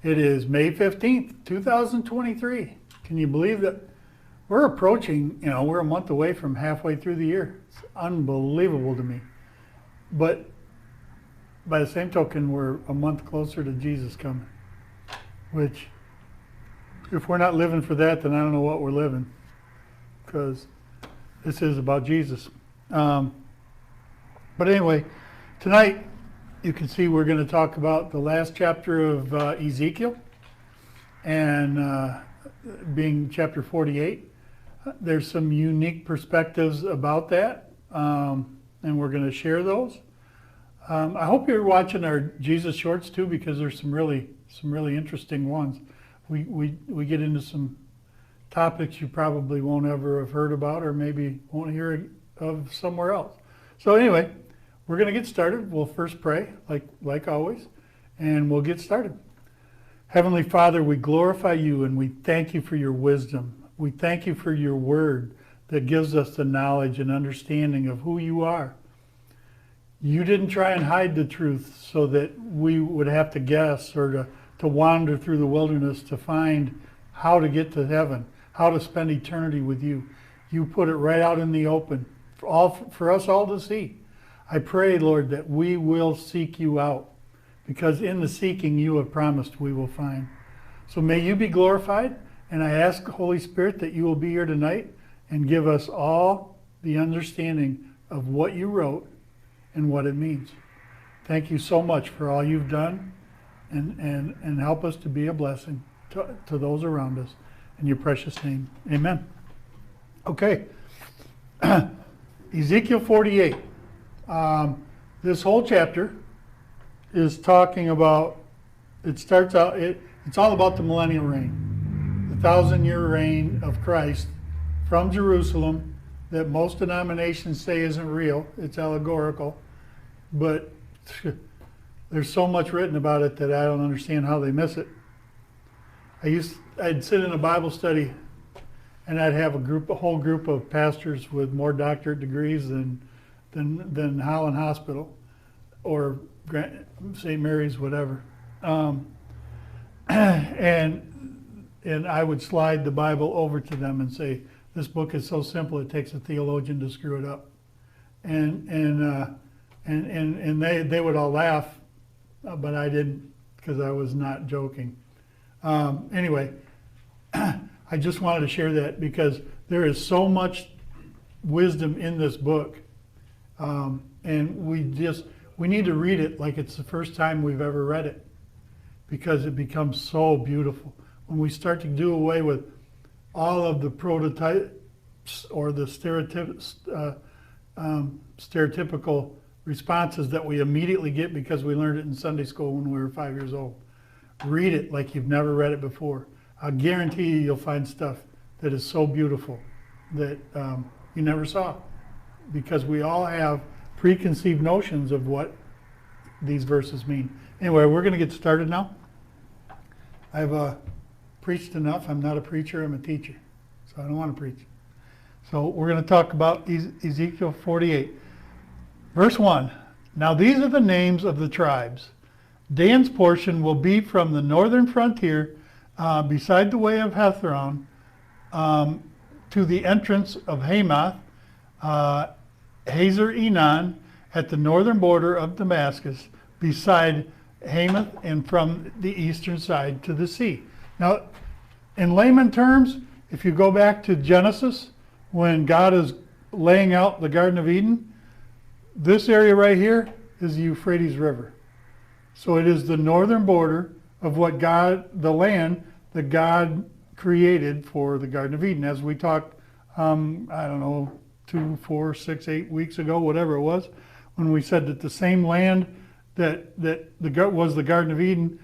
It is May 15th, 2023. Can you believe that we're approaching, we're a month away from halfway through the year. It's unbelievable to me. But by the same token, we're a month closer to Jesus coming, which if we're not living for that, then I don't know what we're living, because this is about Jesus. But anyway, tonight, you can see we're going to talk about the last chapter of Ezekiel, and being chapter 48. There's some unique perspectives about that, and we're going to share those. I hope you're watching our Jesus shorts too, because there's some really interesting ones. We get into some topics you probably won't ever have heard about, or maybe won't hear of somewhere else. So anyway, we're going to get started. We'll first pray, like always, and we'll get started. Heavenly Father, we glorify you and we thank you for your wisdom. We thank you for your word that gives us the knowledge and understanding of who you are. You didn't try and hide the truth so that we would have to guess or to wander through the wilderness to find how to get to heaven, how to spend eternity with you. You put it right out in the open for us all to see. I pray, Lord, that we will seek you out, because in the seeking you have promised we will find. So may you be glorified, and I ask, Holy Spirit, that you will be here tonight and give us all the understanding of what you wrote and what it means. Thank you so much for all you've done, and help us to be a blessing to those around us. In your precious name, amen. Okay, Ezekiel 48. This whole chapter is talking about, it's all about the millennial reign, the 1,000-year reign of Christ from Jerusalem that most denominations say isn't real. It's allegorical, but there's so much written about it that I don't understand how they miss it. I'd sit in a Bible study and I'd have a whole group of pastors with more doctorate degrees than Holland Hospital or St. Mary's, whatever. And I would slide the Bible over to them and say, this book is so simple it takes a theologian to screw it up. And they would all laugh, but I didn't, because I was not joking. Anyway, I just wanted to share that because there is so much wisdom in this book. And we need to read it like it's the first time we've ever read it, because it becomes so beautiful. When we start to do away with all of the prototypes or the stereotypical responses that we immediately get because we learned it in Sunday school when we were 5 years old. Read it like you've never read it before. I guarantee you'll find stuff that is so beautiful that you never saw, because we all have preconceived notions of what these verses mean. Anyway, we're going to get started now. I've preached enough. I'm not a preacher, I'm a teacher, so I don't want to preach. So we're going to talk about Ezekiel 48. Verse 1, now these are the names of the tribes. Dan's portion will be from the northern frontier beside the way of Hethron to the entrance of Hamath, Hazer Enon at the northern border of Damascus, beside Hamath, and from the eastern side to the sea. Now, in layman terms, if you go back to Genesis, when God is laying out the Garden of Eden, this area right here is the Euphrates River. So it is the northern border of the land that God created for the Garden of Eden. As we talked, I don't know, 2, 4, 6, 8 weeks ago, whatever it was, when we said that the same land that was the Garden of Eden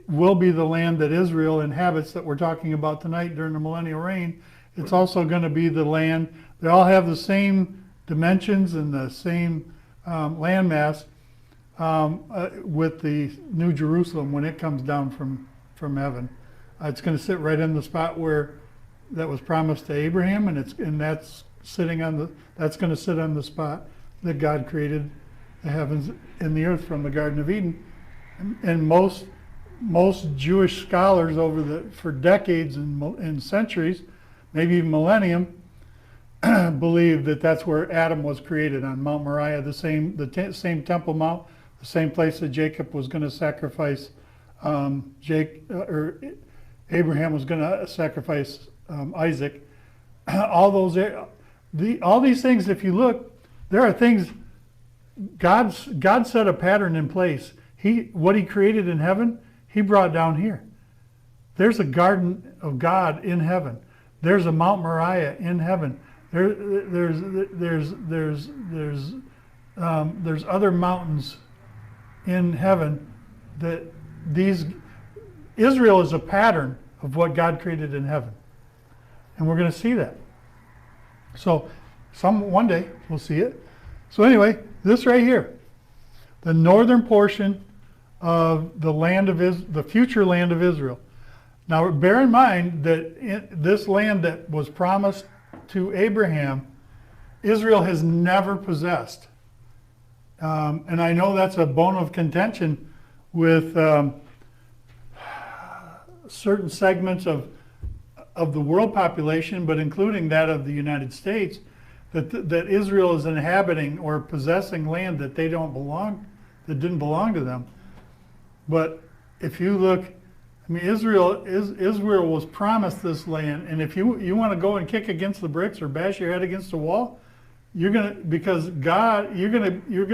will be the land that Israel inhabits, that we're talking about tonight during the millennial reign. It's also going to be the land. They all have the same dimensions and the same landmass with the New Jerusalem when it comes down from heaven. It's going to sit right in the spot where that was promised to Abraham, and that's going to sit on the spot that God created the heavens and the earth from the Garden of Eden. And most most Jewish scholars for decades and centuries, maybe even millennium, believe that that's where Adam was created, on Mount Moriah, the same Temple Mount, the same place that Jacob was going to sacrifice, or Abraham was going to sacrifice Isaac. All these things, if you look, there are things. God set a pattern in place. What He created in heaven, He brought down here. There's a garden of God in heaven. There's a Mount Moriah in heaven. There's other mountains in heaven that Israel is a pattern of what God created in heaven, and we're going to see that. So, one day we'll see it. So anyway, this right here, the northern portion of the future land of Israel. Now, bear in mind that this land that was promised to Abraham, Israel has never possessed. And I know that's a bone of contention with certain segments of the world population, but including that of the United States, that Israel is inhabiting or possessing land that didn't belong to them. But if you look, I mean, Israel was promised this land, and if you want to go and kick against the bricks or bash your head against the wall, you're gonna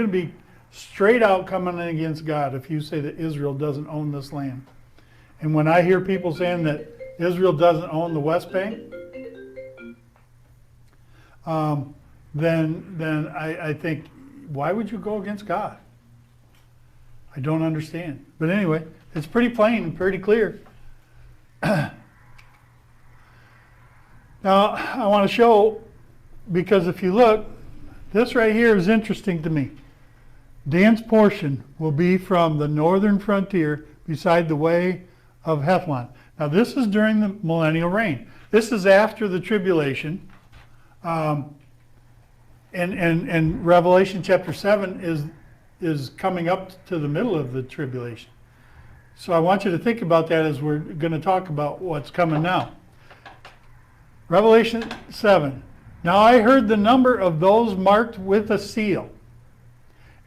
be straight out coming against God if you say that Israel doesn't own this land. And when I hear people saying that Israel doesn't own the West Bank, then I think, why would you go against God? I don't understand. But anyway, it's pretty plain and pretty clear. Now, I want to show, because if you look, this right here is interesting to me. Dan's portion will be from the northern frontier beside the way of Hethlon. Now, this is during the millennial reign. This is after the tribulation. And Revelation chapter 7 is coming up to the middle of the tribulation. So I want you to think about that as we're going to talk about what's coming now. Revelation 7. Now I heard the number of those marked with a seal.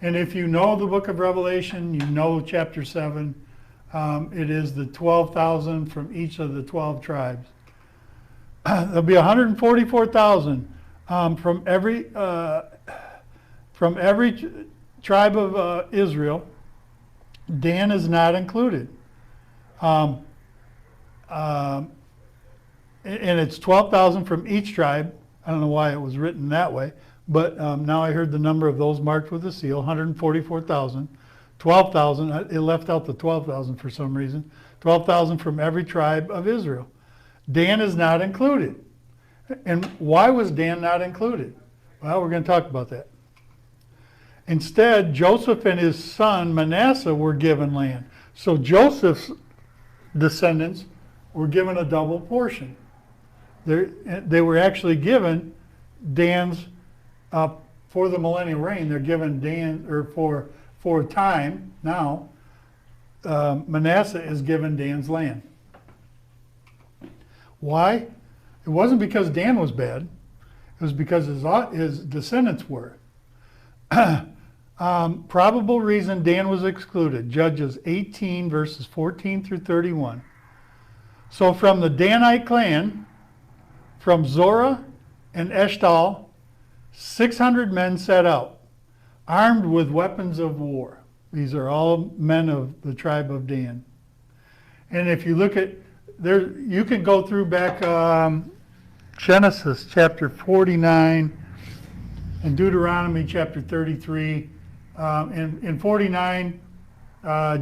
And if you know the book of Revelation, you know chapter 7. It is the 12,000 from each of the 12 tribes. There'll be 144,000 from every tribe of Israel. Dan is not included. And it's 12,000 from each tribe. I don't know why it was written that way, but now I heard the number of those marked with a seal, 144,000. 12,000, it left out the 12,000 for some reason. 12,000 from every tribe of Israel. Dan is not included. And why was Dan not included? Well, we're going to talk about that. Instead, Joseph and his son Manasseh were given land. So Joseph's descendants were given a double portion. They were actually given Dan's, for the millennial reign, they're given Dan, or for a time now, Manasseh is given Dan's land. Why? It wasn't because Dan was bad. It was because his descendants were. Probable reason Dan was excluded. Judges 18, verses 14 through 31. So from the Danite clan, from Zorah and Eshtal, 600 men set out, armed with weapons of war. These are all men of the tribe of Dan. And if you look at, there, you can go through back Genesis chapter 49 and Deuteronomy chapter 33. In 49,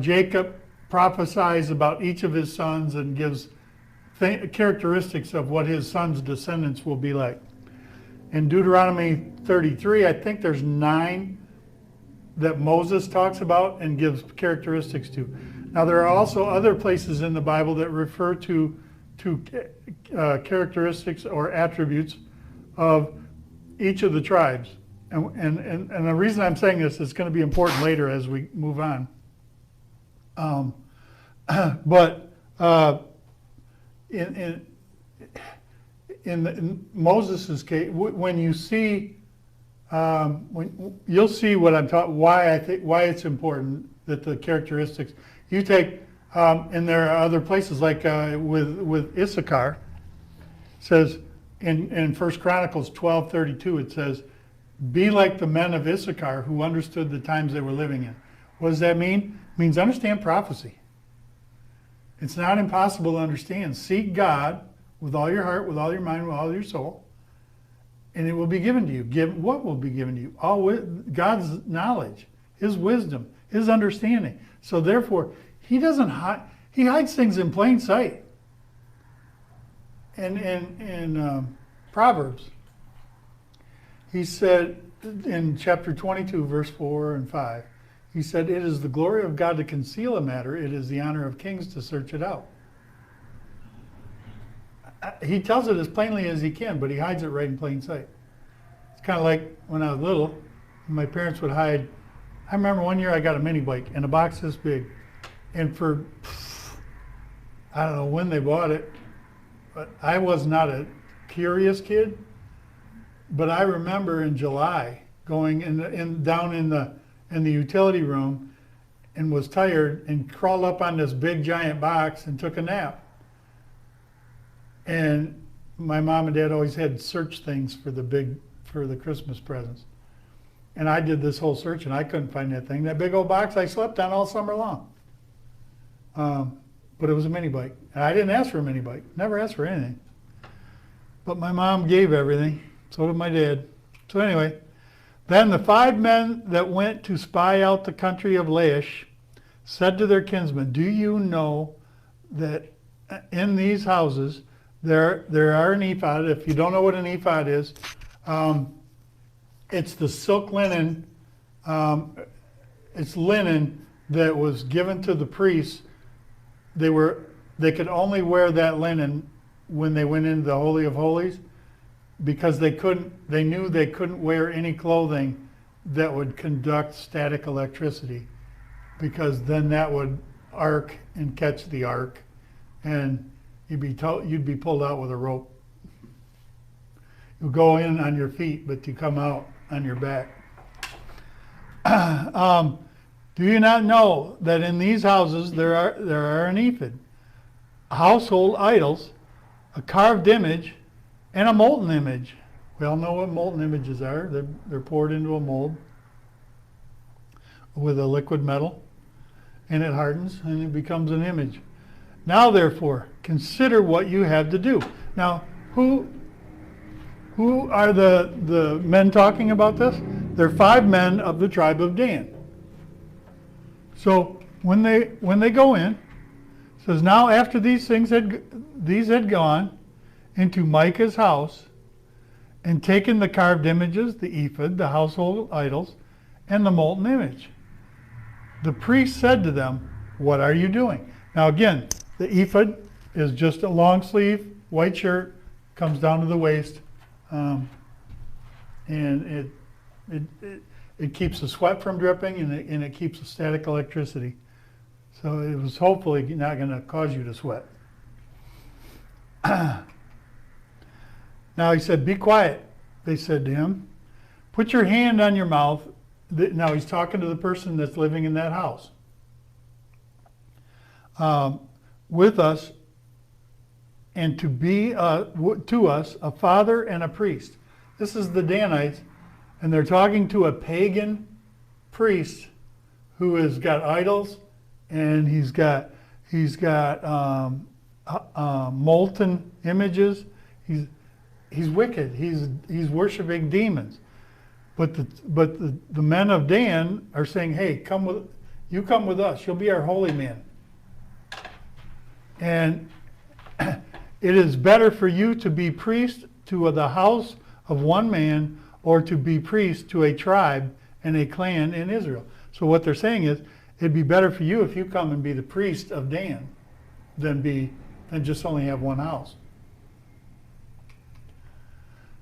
Jacob prophesies about each of his sons and gives characteristics of what his sons' descendants will be like. In Deuteronomy 33, I think there's 9 that Moses talks about and gives characteristics to. Now, there are also other places in the Bible that refer to characteristics or attributes of each of the tribes. And the reason I'm saying this is going to be important later as we move on. But in in Moses' case, when you see, when you'll see what I'm talking, why I think why it's important that the characteristics you take, and there are other places like with Issachar, says in 1 Chronicles 12:32 it says, "Be like the men of Issachar who understood the times they were living in." What does that mean? It means understand prophecy. It's not impossible to understand. Seek God with all your heart, with all your mind, with all your soul, and it will be given to you. What will be given to you? God's knowledge, His wisdom, His understanding. So therefore, He doesn't hide. He hides things in plain sight. And in Proverbs, He said in chapter 22, verse 4 and 5, He said, "It is the glory of God to conceal a matter. It is the honor of kings to search it out." He tells it as plainly as He can, but He hides it right in plain sight. It's kind of like when I was little, my parents would hide. I remember one year I got a mini bike in a box this big. And for, I don't know when they bought it, but I was not a curious kid. But I remember in July going down in the utility room and was tired and crawled up on this big giant box and took a nap. And my mom and dad always had search things for the Christmas presents. And I did this whole search and I couldn't find that thing. That big old box I slept on all summer long. But it was a mini bike. And I didn't ask for a mini bike. Never asked for anything. But my mom gave everything. So did my dad. So anyway, then the 5 men that went to spy out the country of Laish said to their kinsmen, "Do you know that in these houses there are an ephod?" If you don't know what an ephod is, it's the silk linen. It's linen that was given to the priests. They could only wear that linen when they went into the Holy of Holies, because they knew they couldn't wear any clothing that would conduct static electricity, because then that would arc and catch the arc, and you'd be pulled out with a rope. You go in on your feet, but you come out on your back. Do you not know that in these houses there are an ephod, household idols, a carved image, and a molten image? We all know what molten images are. They're poured into a mold with a liquid metal, and it hardens, and it becomes an image. Now, therefore, consider what you have to do. Now, who are the men talking about this? They're 5 men of the tribe of Dan. So when they go in, it says, "Now after these had gone into Micah's house and taken the carved images, the ephod, the household idols, and the molten image, the priest said to them, 'What are you doing?'" Now again, the ephod is just a long sleeve white shirt, comes down to the waist, and it keeps the sweat from dripping, and it keeps the static electricity. So it was hopefully not going to cause you to sweat. Now he said, "Be quiet," they said to him. "Put your hand on your mouth." Now he's talking to the person that's living in that house. "With us, and to be to us a father and a priest." This is the Danites, and they're talking to a pagan priest who has got idols, and he's got molten images. He's wicked. He's worshiping demons. But the men of Dan are saying, "Hey, come with us. You'll be our holy man. And it is better for you to be priest to the house of one man, or to be priest to a tribe and a clan in Israel." So what they're saying is, it'd be better for you if you come and be the priest of Dan than just only have one house.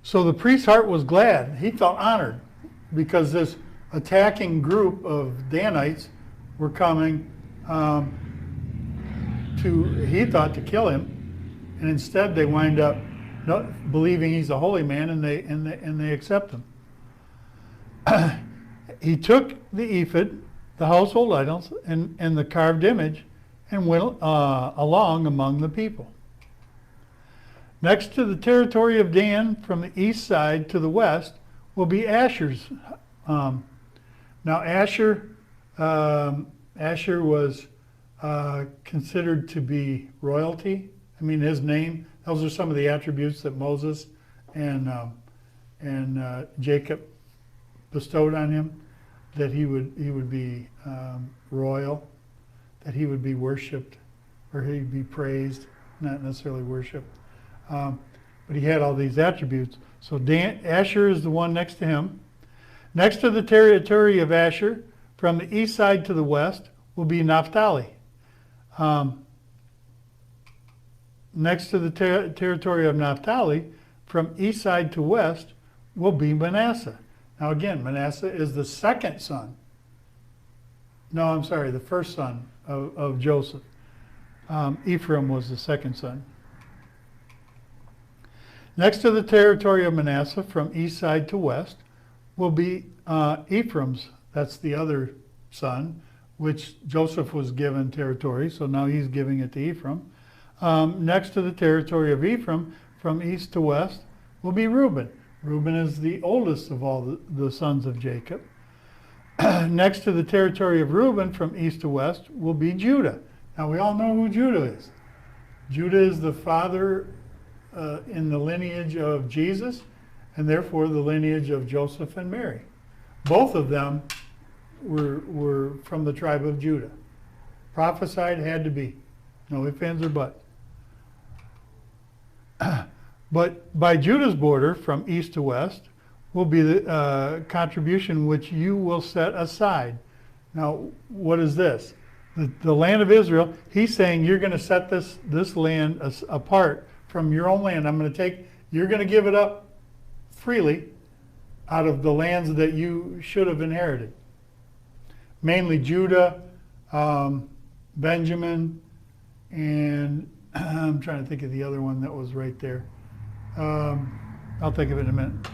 So the priest's heart was glad. He felt honored because this attacking group of Danites were coming he thought to kill him, and instead they wind up believing he's a holy man, and they accept him. He took the ephod, the household idols, and the carved image, and went along among the people. Next to the territory of Dan, from the east side to the west, will be Asher's. Now Asher was considered to be royalty. I mean, his name, those are some of the attributes that Moses and Jacob bestowed on him, that he would be royal, that he would be worshipped, or he'd be praised, not necessarily worshipped. But he had all these attributes. So Asher is the one next to him. Next to the territory of Asher, from the east side to the west, will be Naphtali. Next to the territory of Naphtali, from east side to west, will be Manasseh. Now again, Manasseh is the second son. No, I'm sorry, the first son of Joseph. Ephraim was the second son. Next to the territory of Manasseh, from east side to west, will be Ephraim's. That's the other son, which Joseph was given territory, so now he's giving it to Ephraim. Next to the territory of Ephraim, from east to west, will be Reuben. Reuben is the oldest of all the sons of Jacob. Next to the territory of Reuben, from east to west, will be Judah. Now we all know who Judah is. Judah is the father in the lineage of Jesus, and therefore the lineage of Joseph and Mary. Both of them were from the tribe of Judah. Prophesied, had to be. No ifs, ands, or buts. But by Judah's border, from east to west, will be the contribution which you will set aside. Now, what is this? The land of Israel, he's saying you're going to set this land apart from your own land. You're going to give it up freely out of the lands that you should have inherited. Mainly Judah, Benjamin, and I'm trying to think of the other one that was right there. I'll think of it in a minute.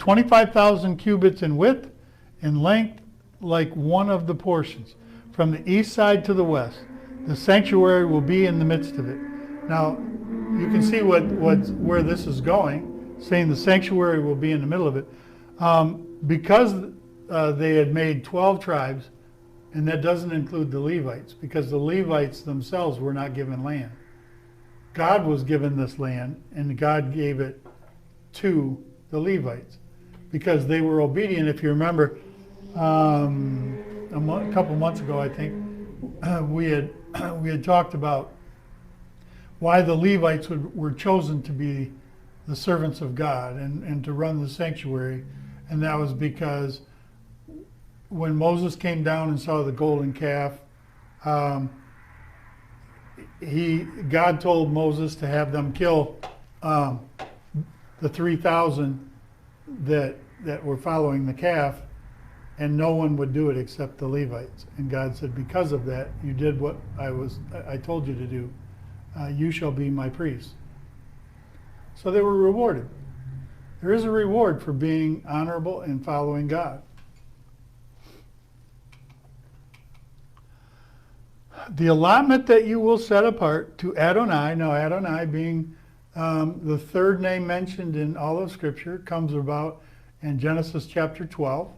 25,000 cubits in width, in length, like one of the portions, from the east side to the west. The sanctuary will be in the midst of it. Now, you can see where this is going, saying the sanctuary will be in the middle of it. Because they had made 12 tribes, and that doesn't include the Levites, because the Levites themselves were not given land. God was given this land, and God gave it to the Levites because they were obedient. If you remember, a couple months ago, I think, we had talked about why the Levites were chosen to be the servants of God and to run the sanctuary, and that was because when Moses came down and saw the golden calf, God told Moses to have them kill the 3,000 that were following the calf, and no one would do it except the Levites. And God said, because of that, you did what I told you to do. You shall be my priests. So they were rewarded. There is a reward for being honorable and following God. The allotment that you will set apart to Adonai, now Adonai being the third name mentioned in all of Scripture, comes about in Genesis chapter 12.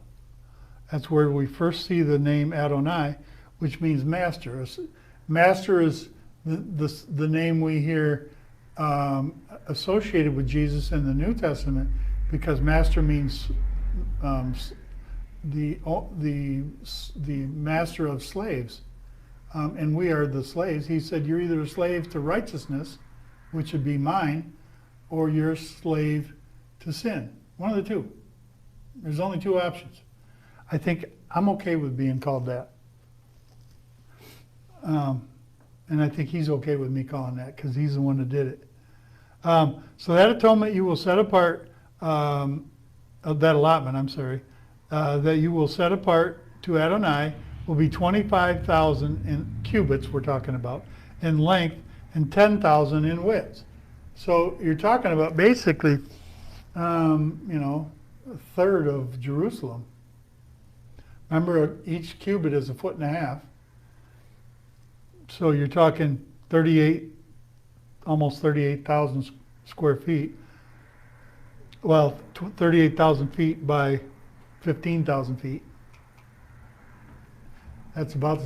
That's where we first see the name Adonai, which means master. Master is the name we hear associated with Jesus in the New Testament, because master means the master of slaves. And we are the slaves. He said, you're either a slave to righteousness, which would be mine, or you're a slave to sin. One of the two. There's only two options. I think I'm okay with being called that. And I think he's okay with me calling that, because he's the one that did it. So that atonement you will set apart, that allotment, that you will set apart to Adonai will be 25,000 in cubits, we're talking about, in length, and 10,000 in width. So you're talking about basically, a third of Jerusalem. Remember, each cubit is 1.5 feet. So you're talking almost 38,000 square feet. Well, 38,000 feet by 15,000 feet. That's about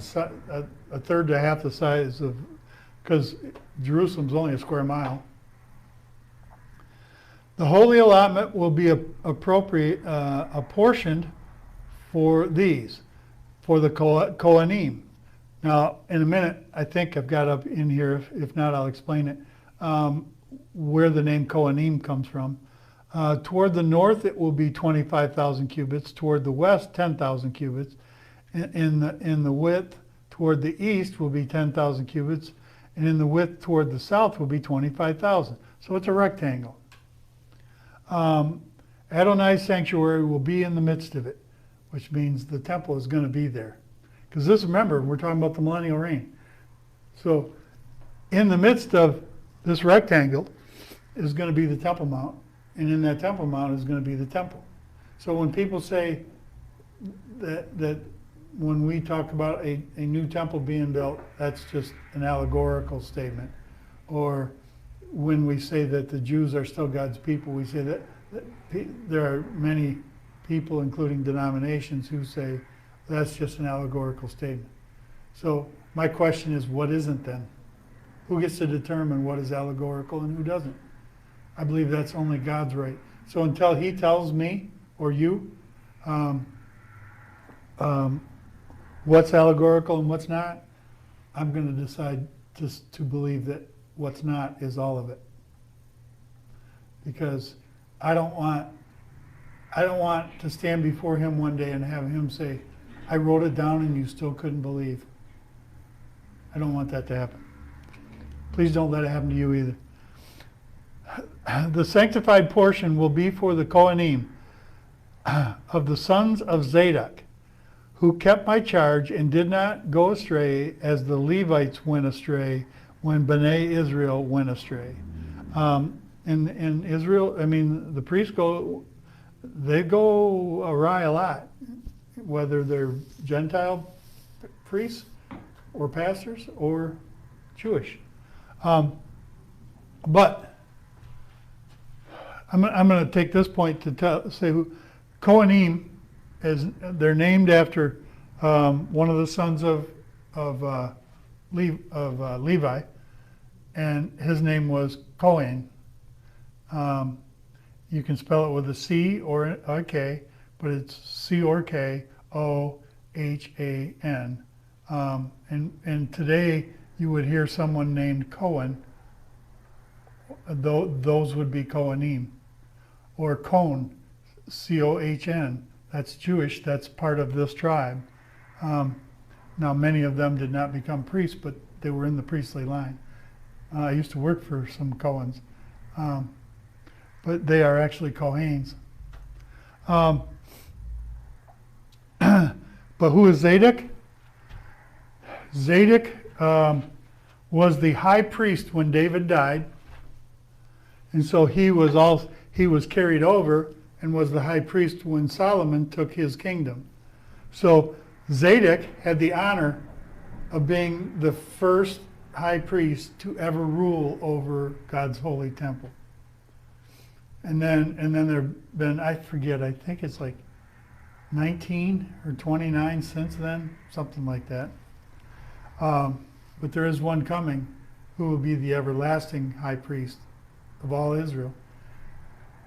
a third to half the size of, because Jerusalem's only a square mile. The holy allotment will be apportioned for these, for the Kohanim. Now, in a minute, I think I've got up in here, if not, I'll explain it, where the name Kohanim comes from. Toward the north, it will be 25,000 cubits. Toward the west, 10,000 cubits. In the width, toward the east, will be 10,000 cubits. And in the width, toward the south, will be 25,000. So it's a rectangle. Adonai's sanctuary will be in the midst of it, which means the temple is going to be there. Because this, remember, we're talking about the millennial reign. So in the midst of this rectangle is going to be the Temple Mount, and in that Temple Mount is going to be the temple. So when people say that when we talk about a new temple being built, that's just an allegorical statement. Or when we say that the Jews are still God's people, we say that there are many people, including denominations, who say that's just an allegorical statement. So my question is, what isn't then? Who gets to determine what is allegorical and who doesn't? I believe that's only God's right. So until he tells me or you what's allegorical and what's not, I'm going to decide just to believe that what's not is all of it. Because I don't want to stand before him one day and have him say, I wrote it down and you still couldn't believe. I don't want that to happen. Please don't let it happen to you either. The sanctified portion will be for the Kohanim of the sons of Zadok, who kept my charge and did not go astray as the Levites went astray when Bnei Israel went astray. In Israel, the priests go awry a lot, whether they're Gentile priests or pastors or Jewish. But I'm going to take this point to say who Kohanim is. They're named after one of the sons of Levi, and his name was Cohen. You can spell it with a C or a K, but it's C or K O-H-A-N. And today you would hear someone named Cohen. Those would be Kohanim. Or Cohn, C-O-H-N. That's Jewish. That's part of this tribe. Now, many of them did not become priests, but they were in the priestly line. I used to work for some Cohens, but they are actually Kohanes. But who is Zadok? Zadok was the high priest when David died, and so he was carried over and was the high priest when Solomon took his kingdom. So Zadok had the honor of being the first high priest to ever rule over God's holy temple. And then there have been, I forget, I think it's like 19 or 29 since then, something like that. But there is one coming who will be the everlasting high priest of all Israel.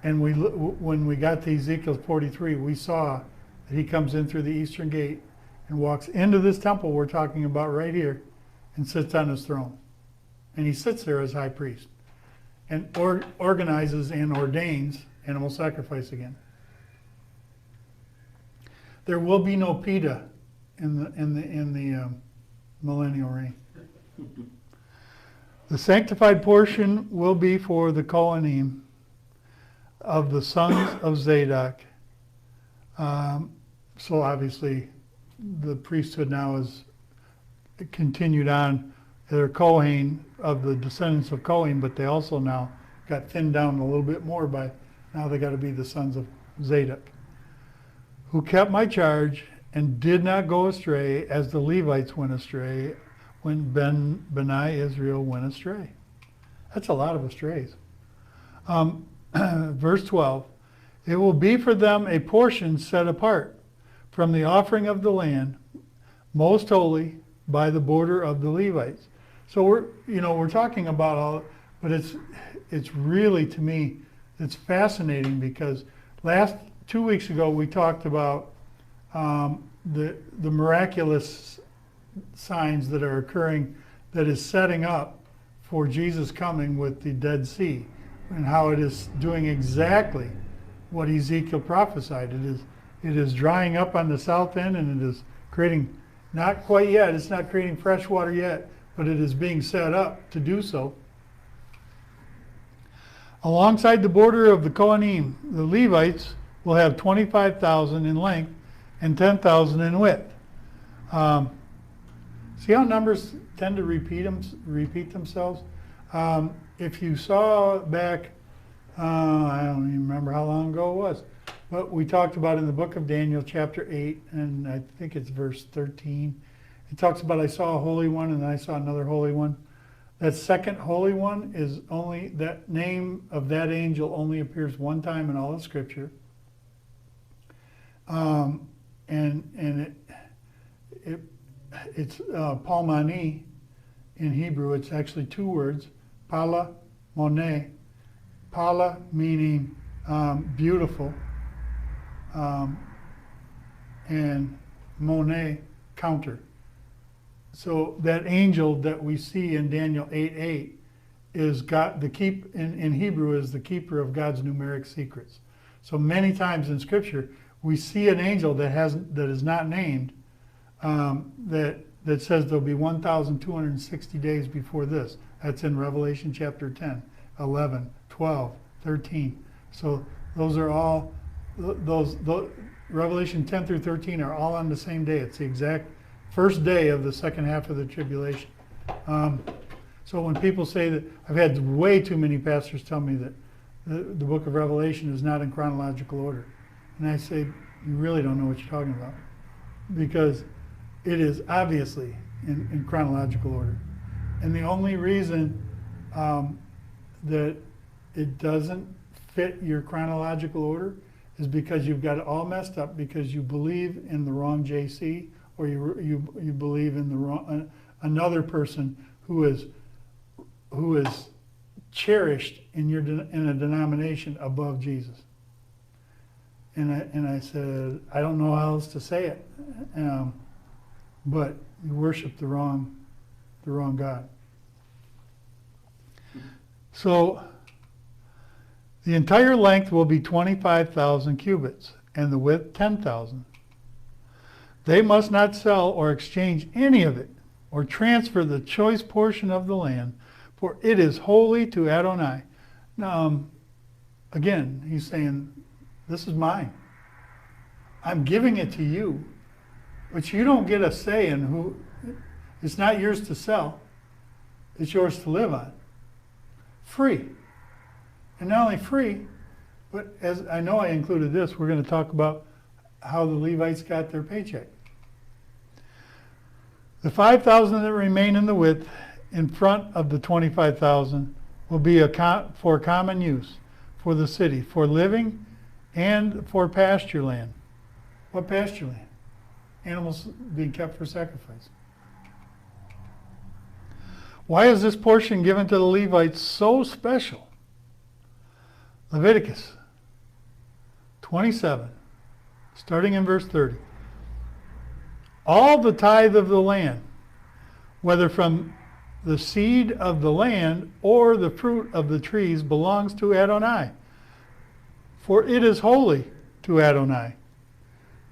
And when we got to Ezekiel 43, we saw that he comes in through the eastern gate and walks into this temple we're talking about right here and sits on his throne. And he sits there as high priest and organizes and ordains animal sacrifice again. There will be no PETA in the millennial reign. The sanctified portion will be for the Kohanim of the sons of Zadok. So obviously the priesthood now is continued on. They're Kohen, of the descendants of Kohen, but they also now got thinned down a little bit more by now they got to be the sons of Zadok, who kept my charge and did not go astray as the Levites went astray when Beni Israel went astray. That's a lot of astrays. Verse 12, it will be for them a portion set apart from the offering of the land, most holy, by the border of the Levites. So we're talking about all, but it's really, to me, it's fascinating because 2 weeks ago we talked about the miraculous signs that are occurring that is setting up for Jesus coming with the Dead Sea, and how it is doing exactly what Ezekiel prophesied. It is drying up on the south end, and it is creating, not quite yet, it's not creating fresh water yet, but it is being set up to do so. Alongside the border of the Kohanim, the Levites will have 25,000 in length and 10,000 in width. See how numbers tend to repeat themselves? If you saw back, I don't even remember how long ago it was, but we talked about in the book of Daniel, chapter 8, and I think it's verse 13. It talks about, I saw a holy one and then I saw another holy one. That second holy one is only, that name of that angel only appears one time in all of Scripture. And it's Palmani in Hebrew. It's actually two words, Pala Monet. Pala meaning beautiful, and Monet, counter. So that angel that we see in Daniel 8:8 is God, in Hebrew is the keeper of God's numeric secrets. So many times in Scripture we see an angel that is not named, that says there'll be 1,260 days before this. That's in Revelation chapter 10, 11, 12, 13. So those are all, those Revelation 10 through 13 are all on the same day. It's the exact first day of the second half of the tribulation. So when people say that, I've had way too many pastors tell me that the book of Revelation is not in chronological order. And I say, you really don't know what you're talking about. Because it is obviously in chronological order. And the only reason that it doesn't fit your chronological order is because you've got it all messed up because you believe in the wrong JC, or you believe in the wrong another person who is cherished in a denomination above Jesus. And I said, I don't know how else to say it, but you worship the wrong God. So the entire length will be 25,000 cubits, and the width 10,000. They must not sell or exchange any of it, or transfer the choice portion of the land, for it is holy to Adonai. Now, again, he's saying, this is mine. I'm giving it to you, but you don't get a say in who. It's not yours to sell. It's yours to live on. Free. And not only free, but as I know I included this, we're going to talk about how the Levites got their paycheck. The 5,000 that remain in the width in front of the 25,000 will be for common use for the city, for living and for pasture land. What pasture land? Animals being kept for sacrifice. Why is this portion given to the Levites so special? Leviticus 27, starting in verse 30. All the tithe of the land, whether from the seed of the land or the fruit of the trees, belongs to Adonai, for it is holy to Adonai.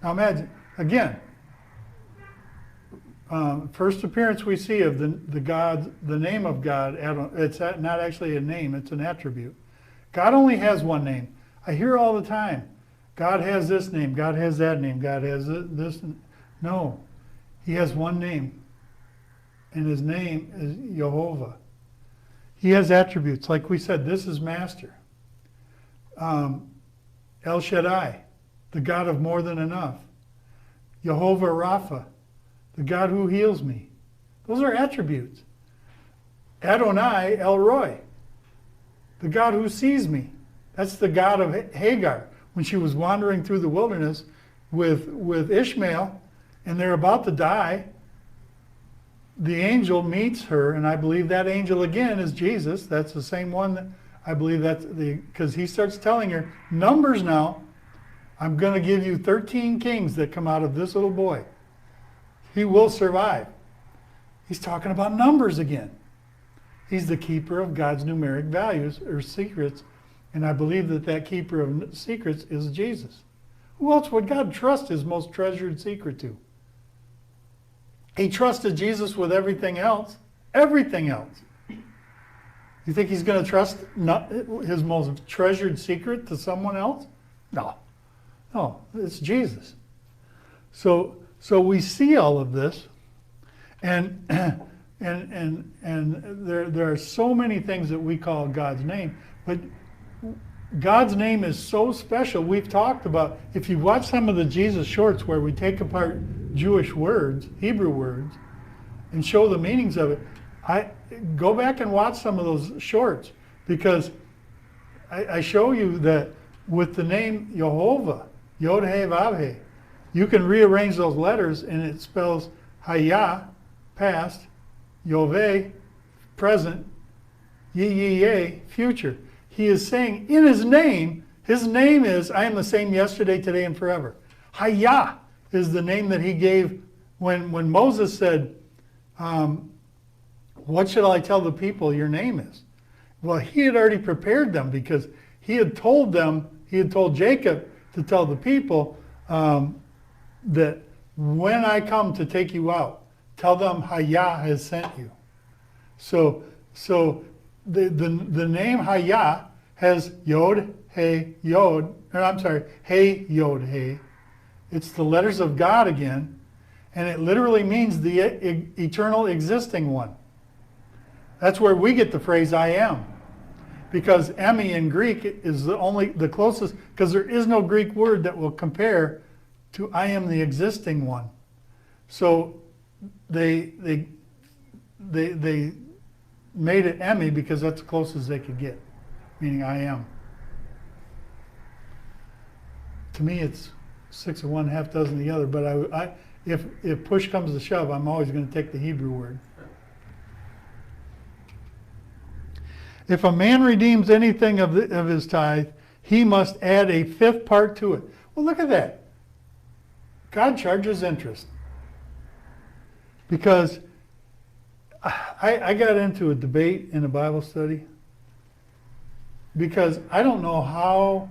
Now imagine, again, first appearance we see of the name of God. It's not actually a name, it's an attribute. God only has one name. I hear all the time, God has this name, God has that name, God has this. No. He has one name, and his name is Jehovah. He has attributes. Like we said, this is Master. El Shaddai, the God of more than enough. Jehovah Rapha, the God who heals me. Those are attributes. Adonai El Roy, the God who sees me. That's the God of Hagar. When she was wandering through the wilderness with Ishmael, and they're about to die, the angel meets her, and I believe that angel again is Jesus. That's the same one that I believe that's because he starts telling her, numbers now, I'm going to give you 13 kings that come out of this little boy. He will survive. He's talking about numbers again. He's the keeper of God's numeric values or secrets, and I believe that keeper of secrets is Jesus. Who else would God trust his most treasured secret to? He trusted Jesus with everything else. Everything else. You think he's going to trust his most treasured secret to someone else? No. No, it's Jesus. So we see all of this, and there are so many things that we call God's name, but God's name is so special. We've talked about, if you watch some of the Jesus shorts where we take apart Jewish words, Hebrew words, and show the meanings of it, go back and watch some of those shorts, because I show you that with the name Jehovah, Yod-He Vav-He, you can rearrange those letters and it spells Hayah, past, Yoveh, present, Yeh, future. He is saying in his name is, I am the same yesterday, today, and forever. Hayah is the name that he gave when Moses said, what shall I tell the people your name is? Well, he had already prepared them, because he had told Jacob to tell the people that when I come to take you out, tell them Hayah has sent you. So the name Hayah has Yod, He, Yod, He, Yod, He. It's the letters of God again, and it literally means the eternal existing one. That's where we get the phrase I am. Because Emi in Greek is the closest, because there is no Greek word that will compare to I am the existing one. So they made it Emi because that's the closest they could get, meaning I am. To me, it's 6 of one, half dozen of the other. But if push comes to shove, I'm always going to take the Hebrew word. If a man redeems anything of his tithe, he must add a fifth part to it. Well, look at that. God charges interest. Because I got into a debate in a Bible study, because I don't know how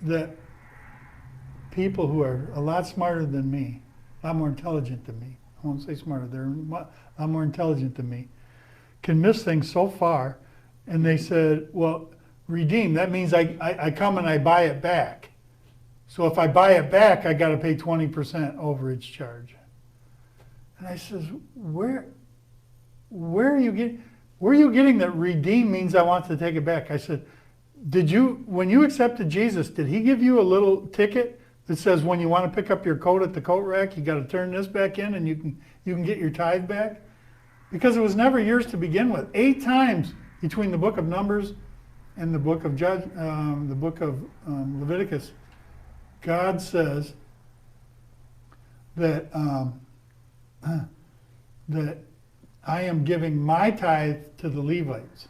that people who are a lot smarter than me, a lot more intelligent than me, I won't say smarter, they're a lot more intelligent than me, can miss things so far. And they said, well, redeem, that means I come and I buy it back. So if I buy it back, I got to pay 20% overage charge. And I says, where are you getting that redeem means I want to take it back? I said, when you accepted Jesus, did he give you a little ticket that says when you want to pick up your coat at the coat rack, you got to turn this back in and you can get your tithe back? Because it was never yours to begin with. 8 times between the book of Numbers and the book of Leviticus, God says that that I am giving my tithe to the Levites.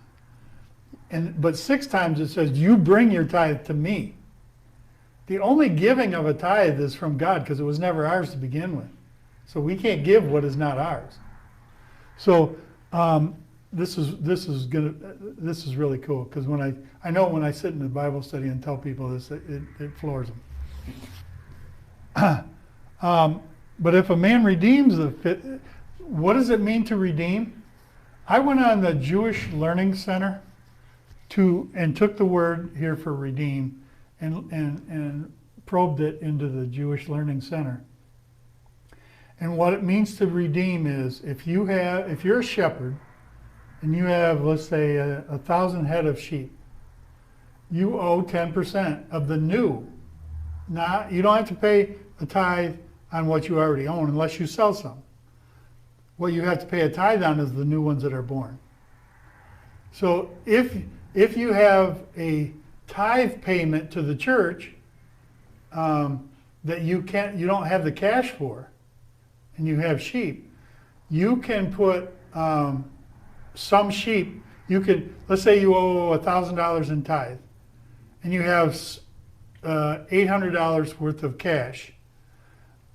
But 6 times it says, you bring your tithe to me. The only giving of a tithe is from God, because it was never ours to begin with. So we can't give what is not ours. So this is really cool, because when I know when I sit in the Bible study and tell people this, it floors them. But if a man redeems what does it mean to redeem? I went on the Jewish Learning Center and took the word here for redeem and probed it into the Jewish Learning Center. And what it means to redeem is if you're a shepherd and you have, let's say, 1,000 head of sheep, you owe 10% of the new. Not, you don't have to pay a tithe on what you already own unless you sell some. What you have to pay a tithe on is the new ones that are born. So if you have a tithe payment to the church that you don't have the cash for, and you have sheep, you can put some sheep. You could, let's say you owe $1,000 in tithe, and you have $800 worth of cash.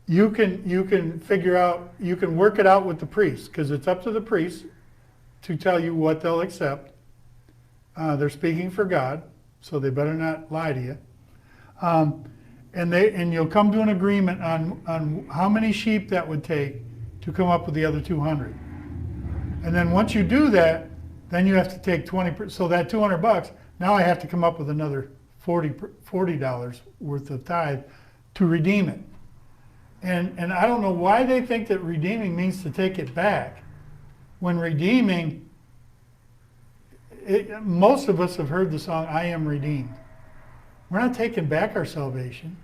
You can figure out, you can work it out with the priest, because it's up to the priest to tell you what they'll accept. They're speaking for God, so they better not lie to you. And you'll come to an agreement on how many sheep that would take to come up with the other 200. And then once you do that, then you have to take 20%. So that $200, now I have to come up with another $40 worth of tithe to redeem it. And I don't know why they think that redeeming means to take it back. When redeeming, most of us have heard the song, I Am Redeemed. We're not taking back our salvation.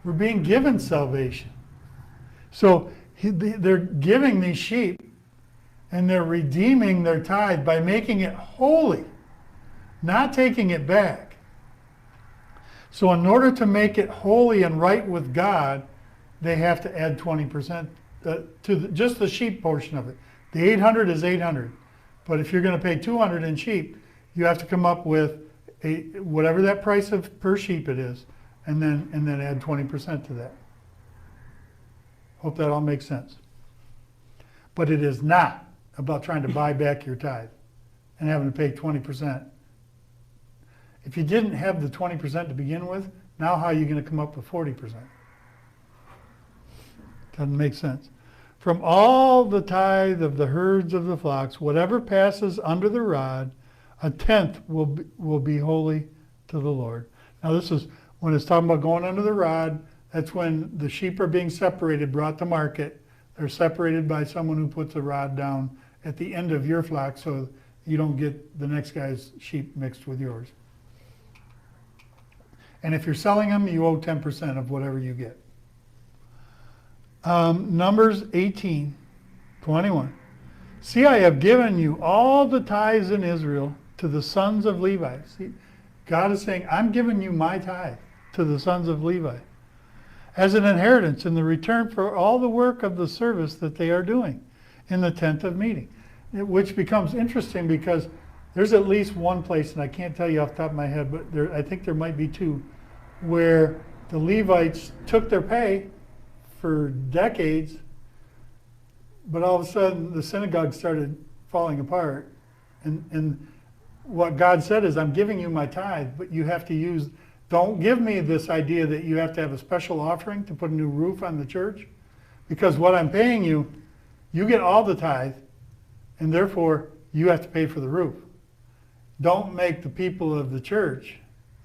We're being given salvation. So they're giving these sheep and they're redeeming their tithe by making it holy, not taking it back. So in order to make it holy and right with God, they have to add 20% to just the sheep portion of it. The 800 is 800. But if you're going to pay 200 in sheep, you have to come up with whatever that price per sheep it is, and then add 20% to that. Hope that all makes sense. But it is not about trying to buy back your tithe and having to pay 20%. If you didn't have the 20% to begin with, now how are you going to come up with 40%? Doesn't make sense. From all the tithe of the herds of the flocks, whatever passes under the rod, 1/10 will be holy to the Lord. Now this is, when it's talking about going under the rod, that's when the sheep are being separated, brought to market. They're separated by someone who puts a rod down at the end of your flock so you don't get the next guy's sheep mixed with yours. And if you're selling them, you owe 10% of whatever you get. Numbers 18:21. See, I have given you all the tithes in Israel to the sons of Levi. See, God is saying, I'm giving you my tithe to the sons of Levi as an inheritance in the return for all the work of the service that they are doing in the tent of meeting. Which becomes interesting because there's at least one place, and I can't tell you off the top of my head, but I think there might be two, where the Levites took their pay for decades, but all of a sudden the synagogue started falling apart. And what God said is, I'm giving you my tithe, but you have to use, don't give me this idea that you have to have a special offering to put a new roof on the church, because what I'm paying you, you get all the tithe, and therefore you have to pay for the roof. Don't make the people of the church,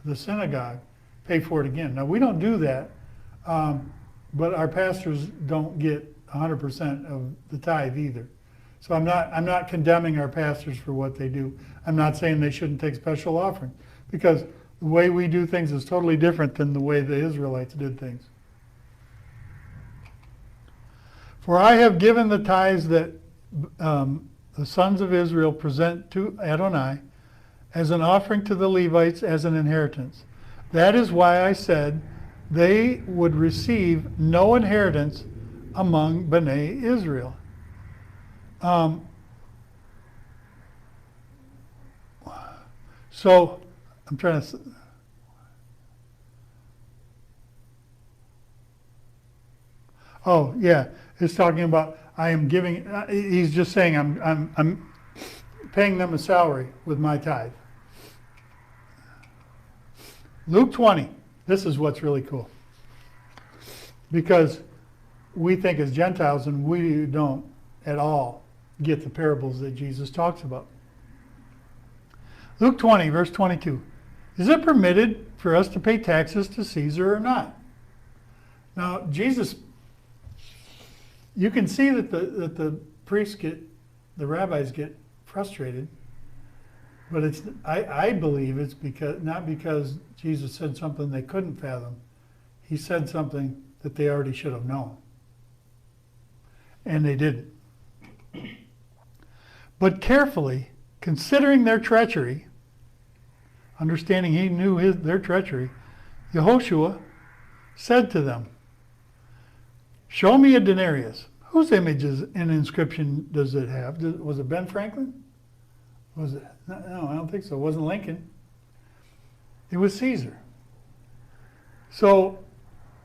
the synagogue, pay for it again. Now we don't do that, but our pastors don't get 100% of the tithe either. So I'm not condemning our pastors for what they do. I'm not saying they shouldn't take special offering, because the way we do things is totally different than the way the Israelites did things. For I have given the tithes that the sons of Israel present to Adonai as an offering to the Levites as an inheritance. That is why I said they would receive no inheritance among Bnei Israel. So I'm trying to. Oh yeah, it's talking about I am giving. He's just saying I'm paying them a salary with my tithe. Luke 20. This is what's really cool, because we think as Gentiles and we don't at all get the parables that Jesus talks about. Luke 20, verse 22. Is it permitted for us to pay taxes to Caesar or not? Now, Jesus you can see that the priests the rabbis get frustrated, but I believe it's not because Jesus said something they couldn't fathom. He said something that they already should have known. And they didn't. But carefully, considering their treachery, understanding he knew their treachery, Yehoshua said to them, "Show me a denarius." Whose images and inscription does it have? Was it Ben Franklin? Was it? No, I don't think so. It wasn't Lincoln. It was Caesar. So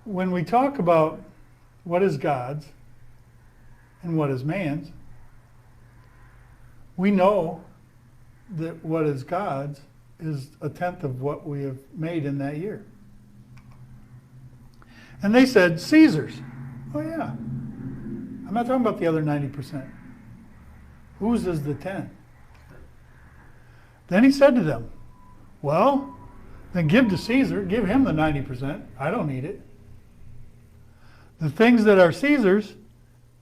when we talk about what is God's and what is man's, we know that what is God's is 1/10 of what we have made in that year. And they said, "Caesar's." Oh yeah. I'm not talking about the other 90%. Whose is the 10? Then he said to them, "Well, then give to Caesar, give him the 90%. I don't need it. The things that are Caesar's,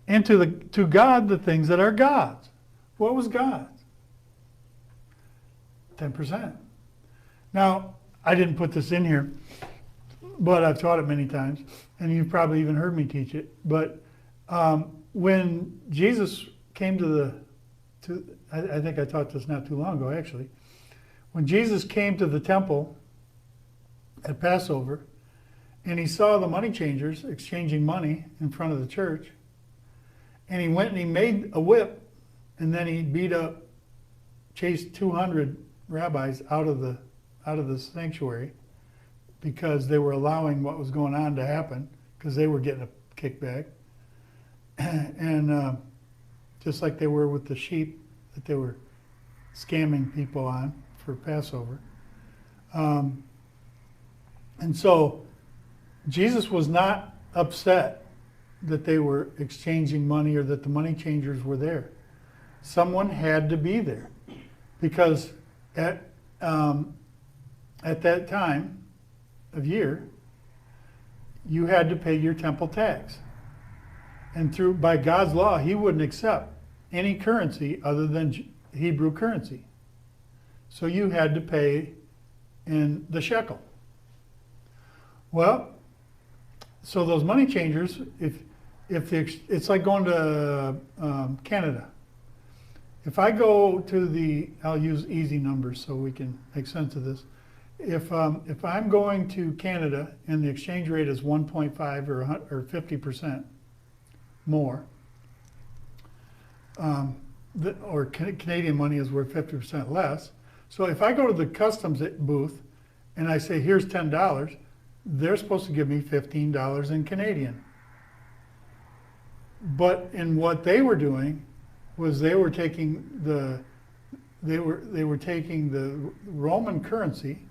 and to God the things that are God's." What was God's? 10%. Now, I didn't put this in here, but I've taught it many times, and you've probably even heard me teach it. But when Jesus came I think I taught this not too long ago, actually. When Jesus came to the temple at Passover, and he saw the money changers exchanging money in front of the church, and he went and he made a whip, and then he chased 200 rabbis out of the sanctuary because they were allowing what was going on to happen because they were getting a kickback. And just like they were with the sheep that they were scamming people on for Passover. And so Jesus was not upset that they were exchanging money or that the money changers were there. Someone had to be there because at that time of year, you had to pay your temple tax. And by God's law, he wouldn't accept any currency other than Hebrew currency. So you had to pay in the shekel. Well, so those money changers, it's like going to Canada. If I go to I'll use easy numbers so we can make sense of this. If I'm going to Canada and the exchange rate is 1.5 or 50% more, or Canadian money is worth 50% less. So if I go to the customs booth and I say, "Here's $10, they're supposed to give me $15 in Canadian. But in what they were doing was they were taking the Roman currency,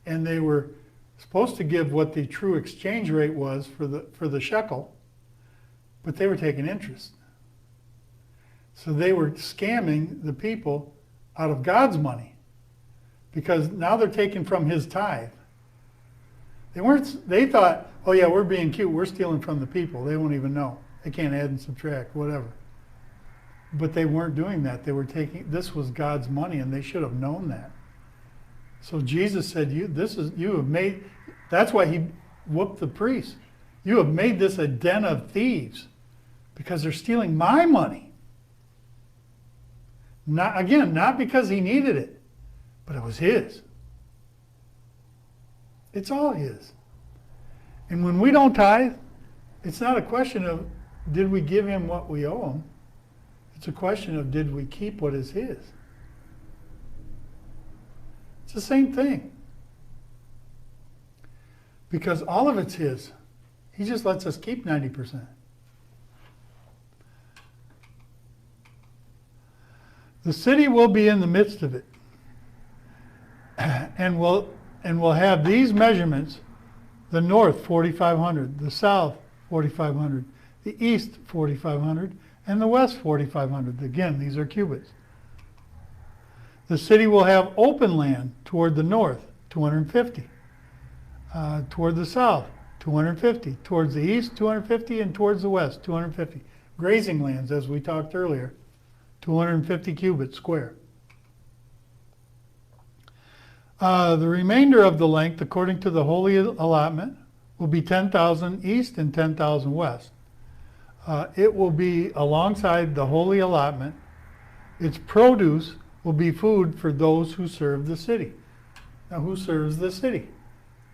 and they were supposed to give what the true exchange rate was for the shekel, but they were taking interest. So they were scamming the people out of God's money because now they're taking from his tithe. They thought, "Oh yeah, we're being cute, we're stealing from the people. They won't even know. They can't add and subtract, whatever." But they weren't doing that. They were this was God's money, and they should have known that. So Jesus said, that's why he whooped the priests. "You have made this a den of thieves because they're stealing my money." Not because he needed it, but it was his. It's all his. And when we don't tithe, it's not a question of did we give him what we owe him. It's a question of did we keep what is his. It's the same thing. Because all of it's his. He just lets us keep 90%. "The city will be in the midst of it, and will have these measurements: the north 4,500, the south 4,500, the east 4,500, and the west 4,500. Again, these are cubits. The city will have open land toward the north, 250, toward the south, 250. Towards the east, 250, and towards the west, 250. Grazing lands, as we talked earlier, 250 cubits square. The remainder of the length, according to the holy allotment, will be 10,000 east and 10,000 west. It will be alongside the holy allotment. Its produce will be food for those who serve the city. Now, who serves the city?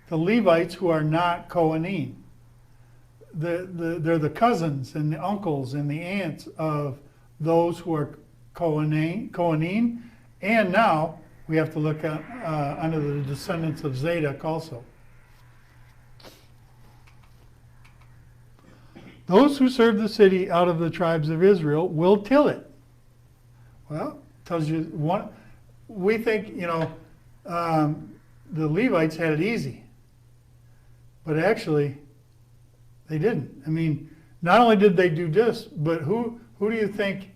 The Levites, who are not Kohanim. They're the cousins and the uncles and the aunts of those who are Kohanim, and now we have to look at under the descendants of Zadok also. Those who serve the city out of the tribes of Israel will till it. Well, tells you one. We think, the Levites had it easy, but actually they didn't. I mean, not only did they do this, but who do you think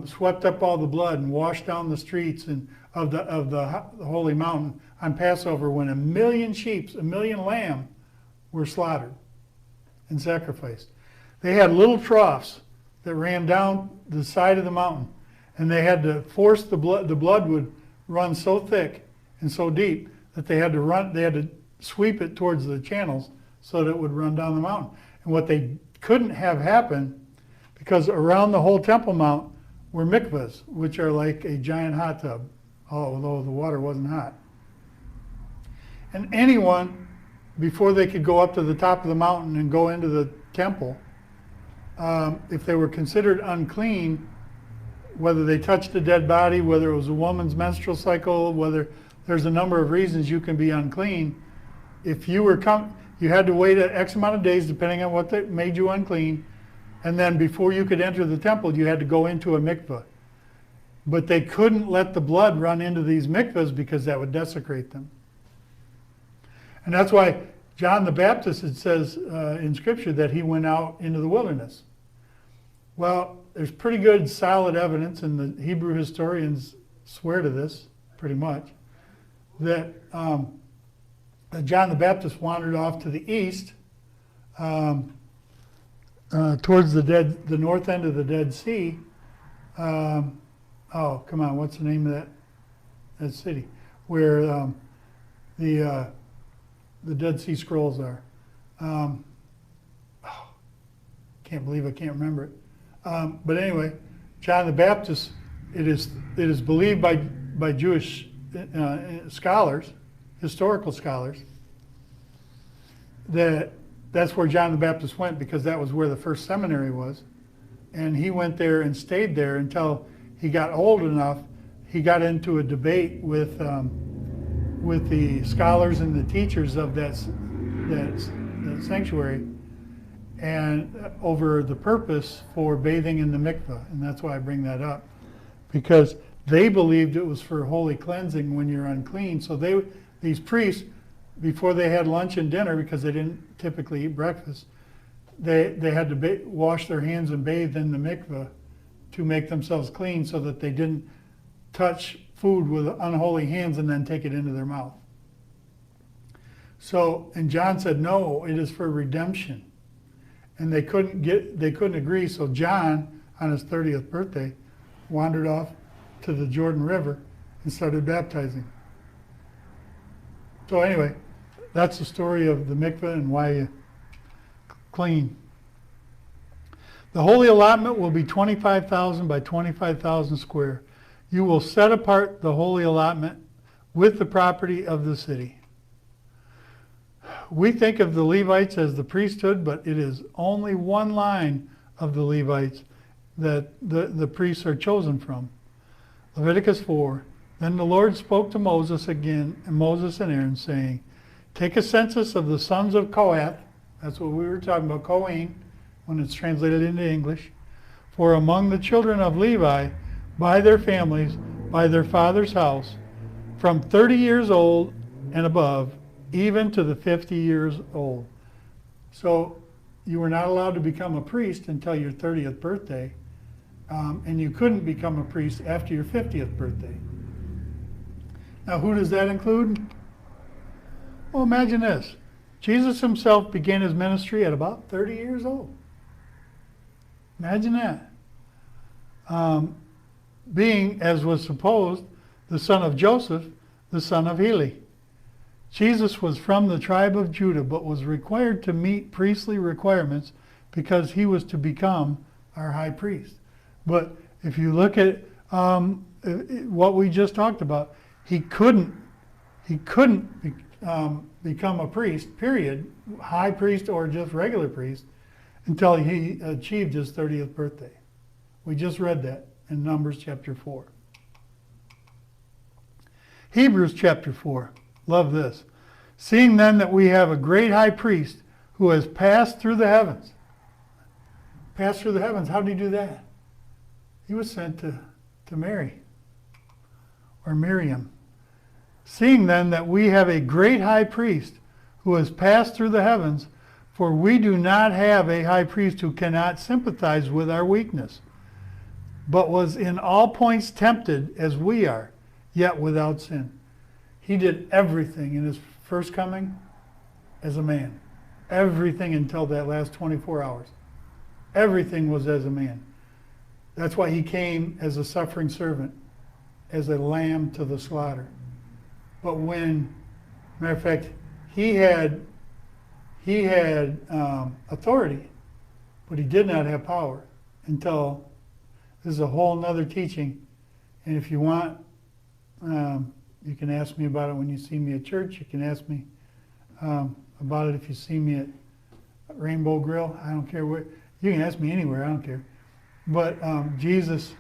swept up all the blood and washed down the streets and of the holy mountain on Passover when 1 million sheep, 1 million lamb were slaughtered and sacrificed? They had little troughs that ran down the side of the mountain, and they had to force the blood. The blood would run so thick and so deep that they had to sweep it towards the channels so that it would run down the mountain. And what they couldn't have happen, because around the whole Temple Mount were mikvahs, which are like a giant hot tub, although the water wasn't hot. And anyone, before they could go up to the top of the mountain and go into the temple, if they were considered unclean, whether they touched a dead body, whether it was a woman's menstrual cycle, whether there's a number of reasons you can be unclean. If you were you had to wait an X amount of days, depending on what made you unclean, and then before you could enter the temple, you had to go into a mikvah. But they couldn't let the blood run into these mikvahs because that would desecrate them. And that's why John the Baptist, it says in Scripture that he went out into the wilderness. Well, there's pretty good solid evidence, and the Hebrew historians swear to this pretty much, that John the Baptist wandered off to the east towards the north end of the Dead Sea. Come on, what's the name of that city? Where the Dead Sea Scrolls are. Can't believe I can't remember it. But anyway, John the Baptist, it is believed by Jewish scholars, historical scholars, that's where John the Baptist went, because that was where the first seminary was. And he went there and stayed there until he got old enough. He got into a debate with the scholars and the teachers of that sanctuary, and over the purpose for bathing in the mikveh. And that's why I bring that up, because they believed it was for holy cleansing when you're unclean. So these priests, before they had lunch and dinner, because they didn't typically eat breakfast, they had to wash their hands and bathe in the mikveh to make themselves clean, so that they didn't touch food with unholy hands and then take it into their mouth. So, and John said, no, it is for redemption. And they couldn't agree. So John, on his 30th birthday, wandered off to the Jordan River and started baptizing. So anyway, that's the story of the mikveh and why you clean. The holy allotment will be 25,000 by 25,000 square. You will set apart the holy allotment with the property of the city. We think of the Levites as the priesthood, but it is only one line of the Levites that the priests are chosen from. Leviticus 4, then the Lord spoke to Moses again, and Moses and Aaron, saying, take a census of the sons of Kohath. That's what we were talking about, Kohen, when it's translated into English. For among the children of Levi, by their families, by their father's house, from 30 years old and above, even to the 50 years old. So you were not allowed to become a priest until your 30th birthday, and you couldn't become a priest after your 50th birthday. Now, who does that include? Well, imagine this. Jesus himself began his ministry at about 30 years old. Imagine that. Being, as was supposed, the son of Joseph, the son of Heli. Jesus was from the tribe of Judah, but was required to meet priestly requirements because he was to become our high priest. But if you look at what we just talked about, he couldn't become a priest, period, high priest or just regular priest, until he achieved his 30th birthday. We just read that in Numbers chapter 4. Hebrews chapter 4. Love this. Seeing then that we have a great high priest who has passed through the heavens. Passed through the heavens. How did he do that? He was sent to Mary or Miriam. Seeing then that we have a great high priest who has passed through the heavens, for we do not have a high priest who cannot sympathize with our weakness, but was in all points tempted as we are, yet without sin. He did everything in his first coming as a man. Everything until that last 24 hours. Everything was as a man. That's why he came as a suffering servant, as a lamb to the slaughter. But when, matter of fact, he had authority, but he did not have power until, this is a whole nother teaching. And if you want, you can ask me about it when you see me at church. You can ask me about it if you see me at Rainbow Grill. I don't care where. You can ask me anywhere. I don't care. But Jesus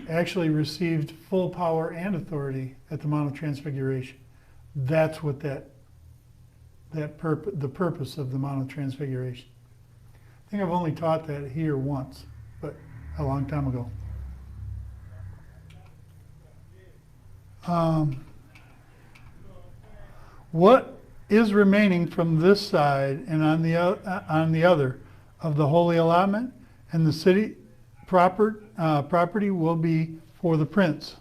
actually received full power and authority at the Mount of Transfiguration. That's what the purpose of the Mount of Transfiguration. I think I've only taught that here once, but a long time ago. What is remaining from this side and on the other of the holy allotment and the city property will be for the prince.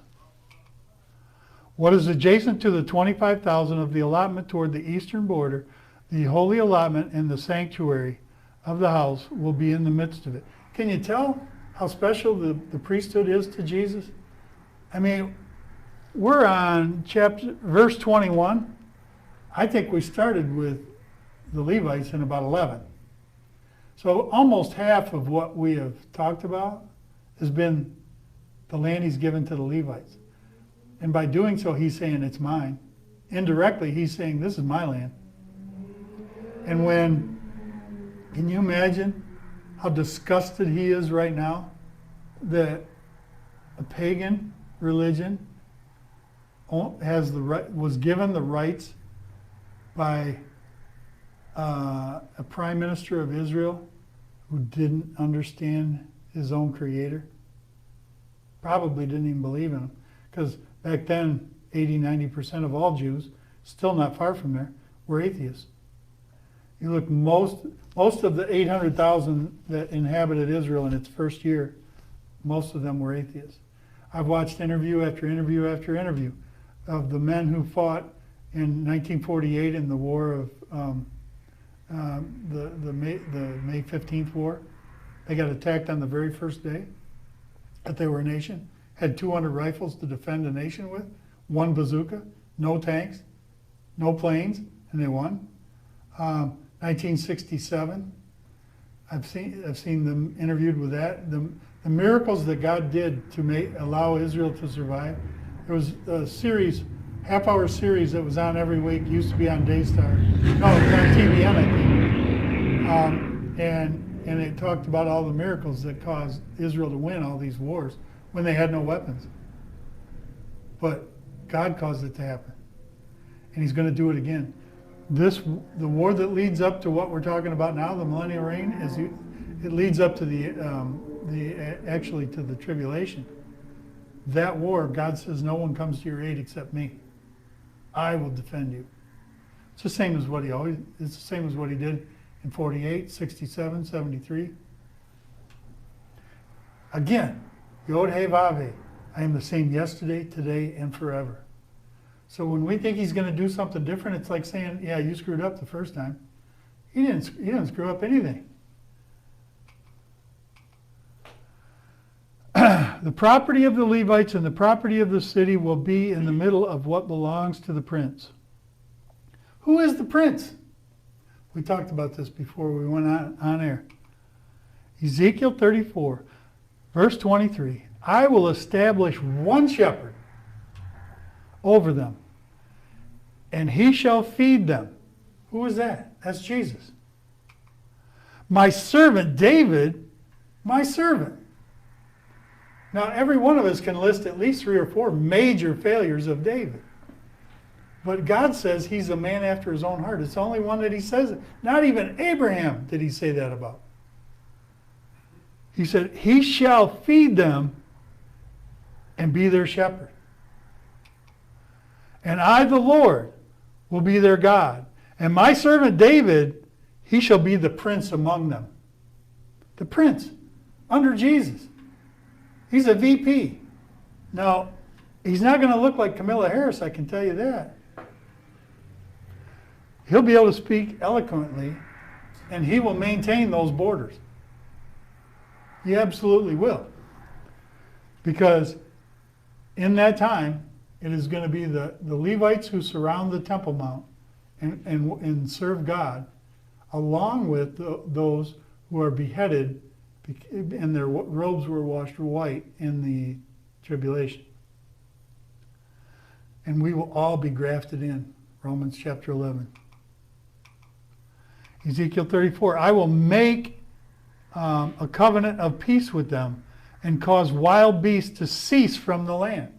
What is adjacent to the 25,000 of the allotment toward the eastern border, the holy allotment and the sanctuary of the house will be in the midst of it. Can you tell how special the priesthood is to Jesus? I mean, we're on verse 21. I think we started with the Levites in about 11. So almost half of what we have talked about has been the land he's given to the Levites. And by doing so, he's saying it's mine. Indirectly, he's saying this is my land. And can you imagine how disgusted he is right now that a pagan religion was given the rights by a prime minister of Israel who didn't understand his own creator? Probably didn't even believe in him. Because back then, 80-90% of all Jews, still not far from there, were atheists. You look, most of the 800,000 that inhabited Israel in its first year, most of them were atheists. I've watched interview after interview after interview of the men who fought in 1948 in the war of the May 15th war. They got attacked on the very first day that they were a nation. Had 200 rifles to defend a nation with, one bazooka, no tanks, no planes, and they won. 1967, I've seen them interviewed with that. The miracles that God did to allow Israel to survive. There was a series, half-hour series that was on every week. Used to be on Daystar. No, it was on TBN, I think. And it talked about all the miracles that caused Israel to win all these wars when they had no weapons. But God caused it to happen, and He's going to do it again. The war that leads up to what we're talking about now, the millennial reign, it leads up to actually to the tribulation. That war, God says, no one comes to your aid except me. I will defend you. It's the same as what it's the same as what he did in 48, 67, 73. Again, Yod He Vav He. I am the same yesterday, today, and forever. So when we think he's going to do something different, it's like saying, yeah, you screwed up the first time. He didn't screw up anything. The property of the Levites and the property of the city will be in the middle of what belongs to the prince. Who is the prince? We talked about this before we went on air. Ezekiel 34, verse 23. I will establish one shepherd over them, and he shall feed them. Who is that? That's Jesus. My servant David, my servant. Now, every one of us can list at least 3 or 4 major failures of David. But God says he's a man after his own heart. It's the only one that he says it. Not even Abraham did he say that about. He said, he shall feed them and be their shepherd. And I, the Lord, will be their God. And my servant David, he shall be the prince among them. The prince, under Jesus. He's a VP. Now, he's not going to look like Kamala Harris, I can tell you that. He'll be able to speak eloquently, and he will maintain those borders. He absolutely will. Because in that time, it is going to be the Levites who surround the Temple Mount and serve God, along with those who are beheaded and their robes were washed white in the tribulation. And we will all be grafted in. Romans chapter 11. Ezekiel 34. I will make a covenant of peace with them and cause wild beasts to cease from the land.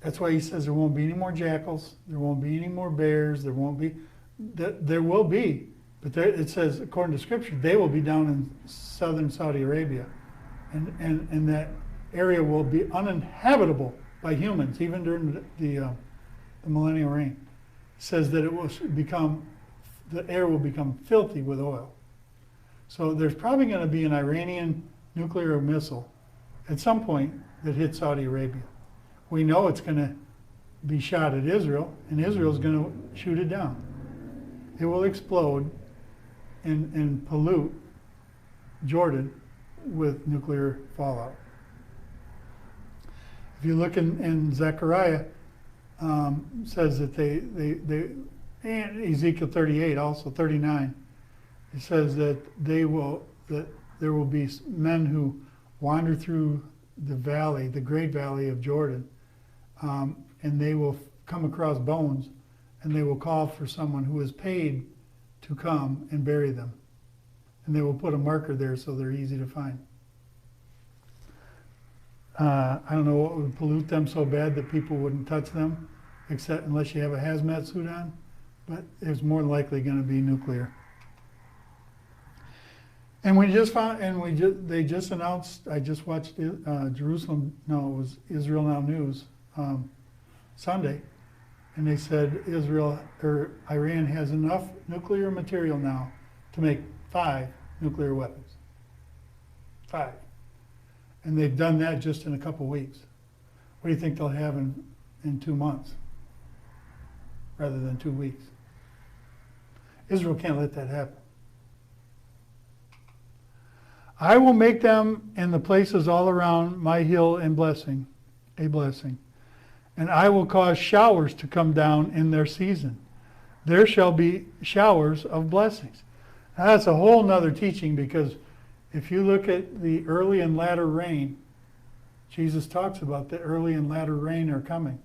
That's why he says there won't be any more jackals. There won't be any more bears. There won't be. There will be. But it says, according to Scripture, they will be down in southern Saudi Arabia. And that area will be uninhabitable by humans, even during the millennial reign. It says that it will become, the air will become filthy with oil. So there's probably going to be an Iranian nuclear missile at some point that hits Saudi Arabia. We know it's going to be shot at Israel, and Israel's going to shoot it down. It will explode and pollute Jordan with nuclear fallout. If you look in Zechariah, says that they and Ezekiel 38, also 39, it says that there will be men who wander through the valley, the great valley of Jordan, and they will come across bones, and they will call for someone who is paid to come and bury them. And they will put a marker there so they're easy to find. I don't know what would pollute them so bad that people wouldn't touch them, except unless you have a hazmat suit on, but it's more likely going to be nuclear. And we just found, they just announced, I just watched it was Israel Now News Sunday, and they said Iran has enough nuclear material now to make 5 nuclear weapons. 5. And they've done that just in a couple weeks. What do you think they'll have in 2 months rather than 2 weeks? Israel can't let that happen. I will make them in the places all around my hill a blessing. And I will cause showers to come down in their season. There shall be showers of blessings. Now that's a whole nother teaching, because if you look at the early and latter rain, Jesus talks about the early and latter rain are coming.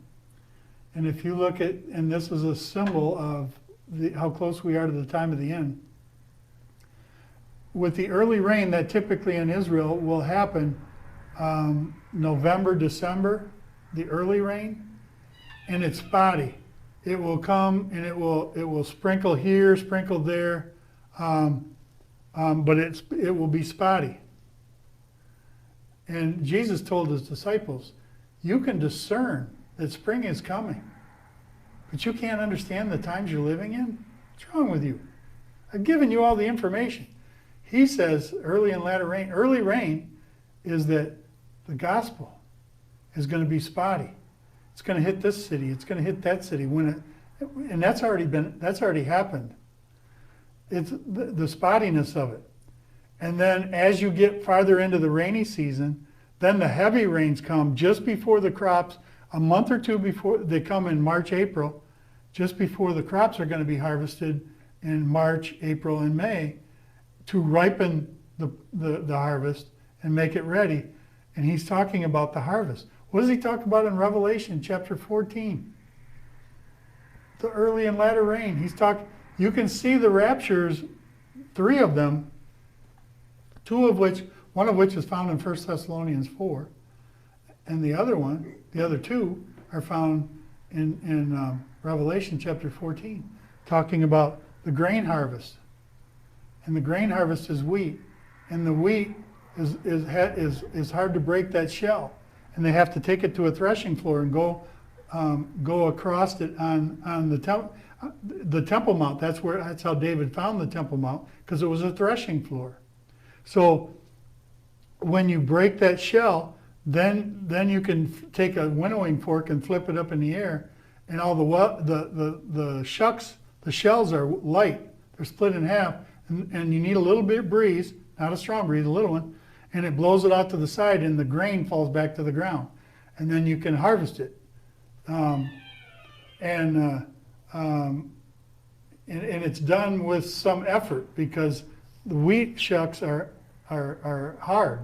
And if you look at, and this is a symbol of how close we are to the time of the end, with the early rain that typically in Israel will happen November, December, the early rain, and it's spotty. It will come and it will sprinkle here, sprinkle there, but it will be spotty. And Jesus told his disciples, you can discern that spring is coming, but you can't understand the times you're living in? What's wrong with you? I've given you all the information. He says early and latter rain. Early rain is that the gospel is going to be spotty. It's going to hit this city. It's going to hit that city. And that's already happened. It's the spottiness of it. And then as you get farther into the rainy season, then the heavy rains come just before the crops, a month or two before. They come in March, April, just before the crops are going to be harvested in March, April, and May, to ripen the harvest and make it ready. And he's talking about the harvest. What does he talk about in Revelation chapter 14? The early and latter rain. You can see the raptures, 3 of them, one of which is found in 1 Thessalonians 4, and the other 2 are found in Revelation chapter 14, talking about the grain harvest. And the grain harvest is wheat, and the wheat is hard to break that shell, and they have to take it to a threshing floor and go across it on the Temple Mount. That's how David found the Temple Mount, because it was a threshing floor. So when you break that shell, then you can take a winnowing fork and flip it up in the air, and all the shells are light. They're split in half, and you need a little bit of breeze, not a strong breeze, a little one, and it blows it out to the side, and the grain falls back to the ground, and then you can harvest it. And it's done with some effort, because the wheat shucks are hard.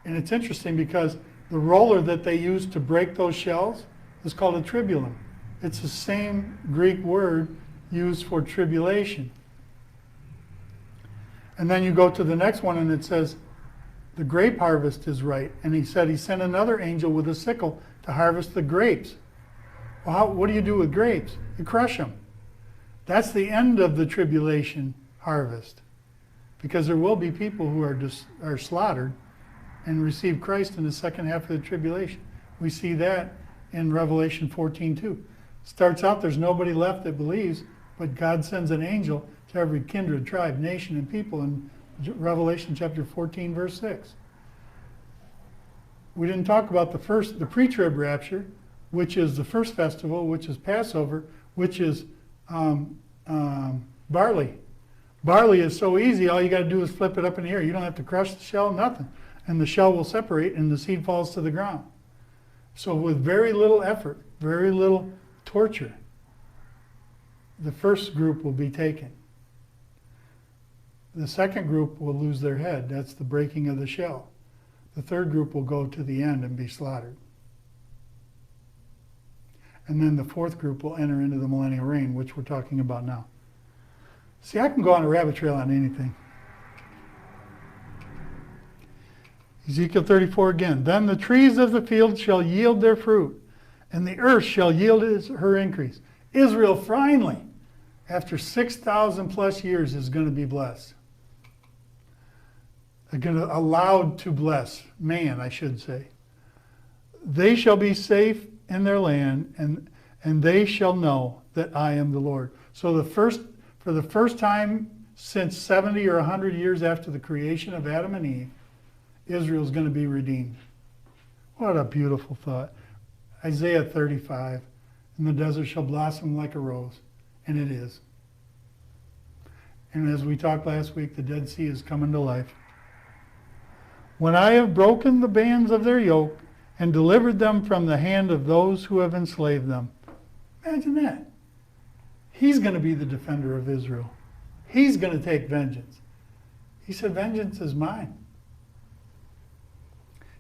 And it's interesting because the roller that they use to break those shells is called a tribulum. It's the same Greek word used for tribulation. And then you go to the next one and it says, the grape harvest is right. And he said he sent another angel with a sickle to harvest the grapes. Well, what do you do with grapes? You crush them. That's the end of the tribulation harvest. Because there will be people who are slaughtered and receive Christ in the second half of the tribulation. We see that in Revelation 14:2. Starts out, there's nobody left that believes, but God sends an angel to every kindred, tribe, nation, and people in Revelation chapter 14, verse 6. We didn't talk about the pre-trib rapture, which is the first festival, which is Passover, which is barley. Barley is so easy, all you got to do is flip it up in the air. You don't have to crush the shell, nothing. And the shell will separate and the seed falls to the ground. So with very little effort, very little torture, the first group will be taken. The second group will lose their head. That's the breaking of the shell. The third group will go to the end and be slaughtered. And then the fourth group will enter into the millennial reign, which we're talking about now. See, I can go on a rabbit trail on anything. Ezekiel 34 again. Then the trees of the field shall yield their fruit, and the earth shall yield her increase. Israel finally, after 6,000 plus years, is going to be blessed. They're going to allowed to bless man, I should say. They shall be safe in their land, and they shall know that I am the Lord. So for the first time since 70 or 100 years after the creation of Adam and Eve, Israel's going to be redeemed. What a beautiful thought. Isaiah 35, and the desert shall blossom like a rose, and it is. And as we talked last week, the Dead Sea is coming to life. When I have broken the bands of their yoke and delivered them from the hand of those who have enslaved them. Imagine that. He's going to be the defender of Israel. He's going to take vengeance. He said, vengeance is mine.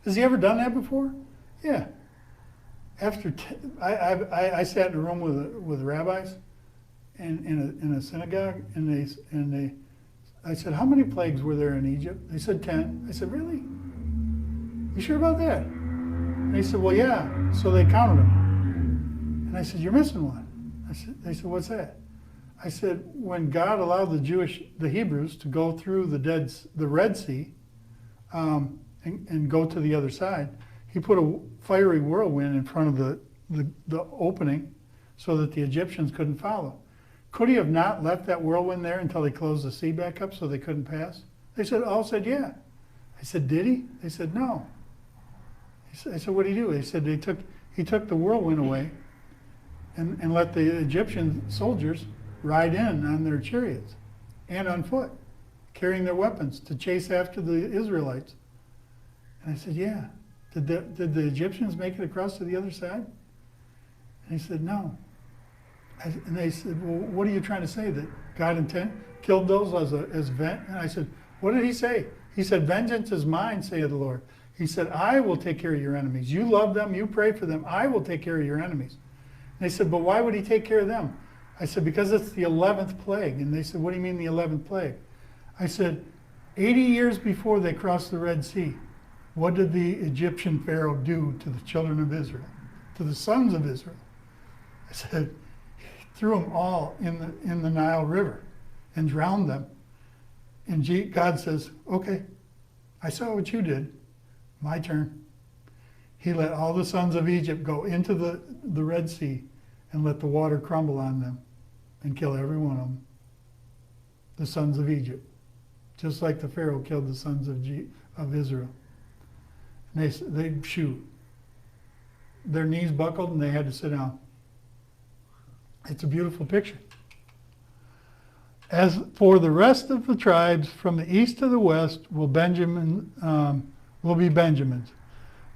Has he ever done that before? Yeah. I sat in a room with rabbis in a synagogue, and I said, how many plagues were there in Egypt? They said 10. I said, really? You sure about that? And they said, well, yeah. So they counted them. And I said, you're missing one. They said, what's that? I said, when God allowed the Hebrews to go through the Red Sea and go to the other side, he put a fiery whirlwind in front of the opening so that the Egyptians couldn't follow. Could he have not left that whirlwind there until he closed the sea back up so they couldn't pass? They all said, yeah. I said, did he? They said, no. I said, what did he do? They said he took the whirlwind away and let the Egyptian soldiers ride in on their chariots. and on foot, carrying their weapons to chase after the Israelites. And I said, yeah. Did the Egyptians make it across to the other side? And he said, no. And they said, well, what are you trying to say? That God killed those as vent? And I said, what did he say? He said, vengeance is mine, saith the Lord. He said, I will take care of your enemies. You love them, you pray for them. I will take care of your enemies. And they said, but why would he take care of them? I said, because it's the 11th plague. And they said, what do you mean the 11th plague? I said, 80 years before they crossed the Red Sea, what did the Egyptian Pharaoh do to the children of Israel, to the sons of Israel? I said, he threw them all in the Nile River and drowned them. And God says, okay, I saw what you did. My turn. He let all the sons of Egypt go into the Red Sea and let the water crumble on them and kill every one of them. The sons of Egypt. Just like the Pharaoh killed the sons of Israel. And they shoot. Their knees buckled and they had to sit down. It's a beautiful picture. As for the rest of the tribes from the east to the west will be Benjamin's.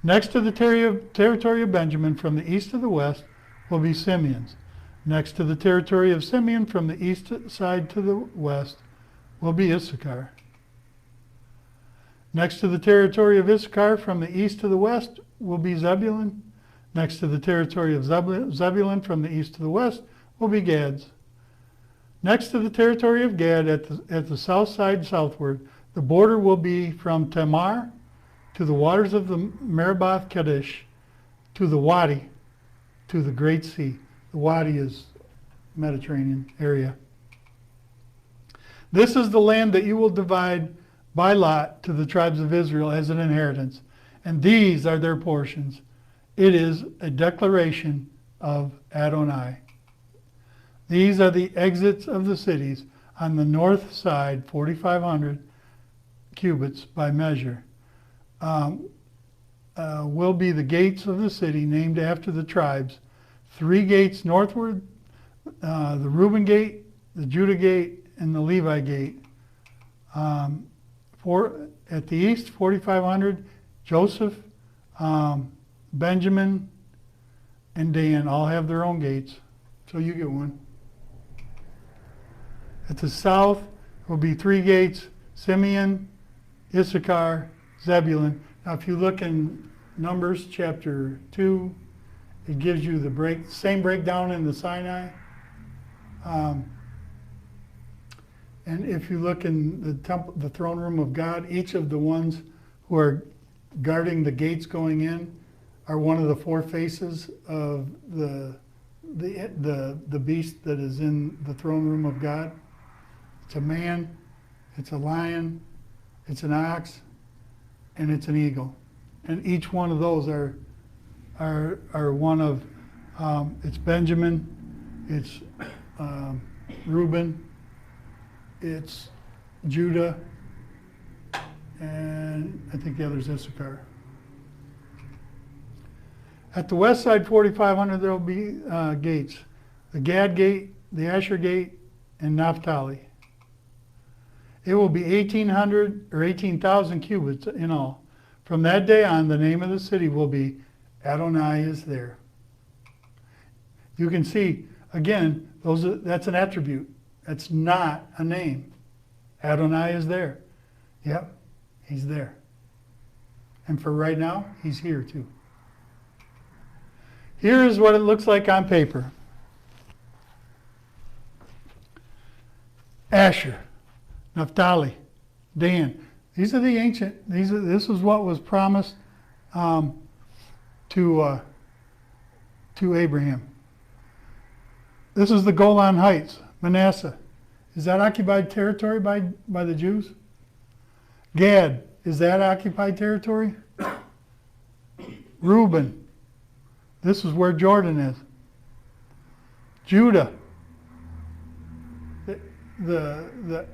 Next to the territory of Benjamin from the east to the west will be Simeon's. Next to the territory of Simeon from the east side to the west will be Issachar. Next to the territory of Issachar from the east to the west will be Zebulun. Next to the territory of Zebulun from the east to the west will be Gad's. Next to the territory of Gad at the south side southward, the border will be from Tamar to the waters of the Merabath Kadesh, to the Wadi, to the Great Sea. The Wadi is Mediterranean area. This is the land that you will divide by lot to the tribes of Israel as an inheritance, and these are their portions. It is a declaration of Adonai. These are the exits of the cities on the north side, 4,500 cubits by measure. Will be the gates of the city named after the tribes. 3 gates northward, the Reuben gate, the Judah gate, and the Levi gate. At the east, 4,500, Joseph, Benjamin, and Dan all have their own gates. So you get one. At the south will be 3 gates, Simeon, Issachar, Zebulun. Now if you look in Numbers chapter 2, it gives you the same breakdown in the Sinai. And if you look in the temple, the throne room of God, each of the ones who are guarding the gates going in are one of the 4 faces of the beast that is in the throne room of God. It's a man, it's a lion, it's an ox, and it's an eagle. And each one of those are one of, it's Benjamin, it's Reuben, it's Judah, and I think the other is Issachar. At the west side, 4,500, there will be gates. The Gad gate, the Asher gate, and Naphtali. It will be 1,800 or 18,000 cubits in all. From that day on, the name of the city will be Adonai is there. You can see, again, that's an attribute. That's not a name. Adonai is there. Yep, he's there. And for right now, he's here too. Here's what it looks like on paper. Asher, Naphtali, Dan. These are the ancient, this is what was promised to Abraham. This is the Golan Heights, Manasseh. Is that occupied territory by the Jews? Gad, is that occupied territory? Reuben, this is where Jordan is. Judah, the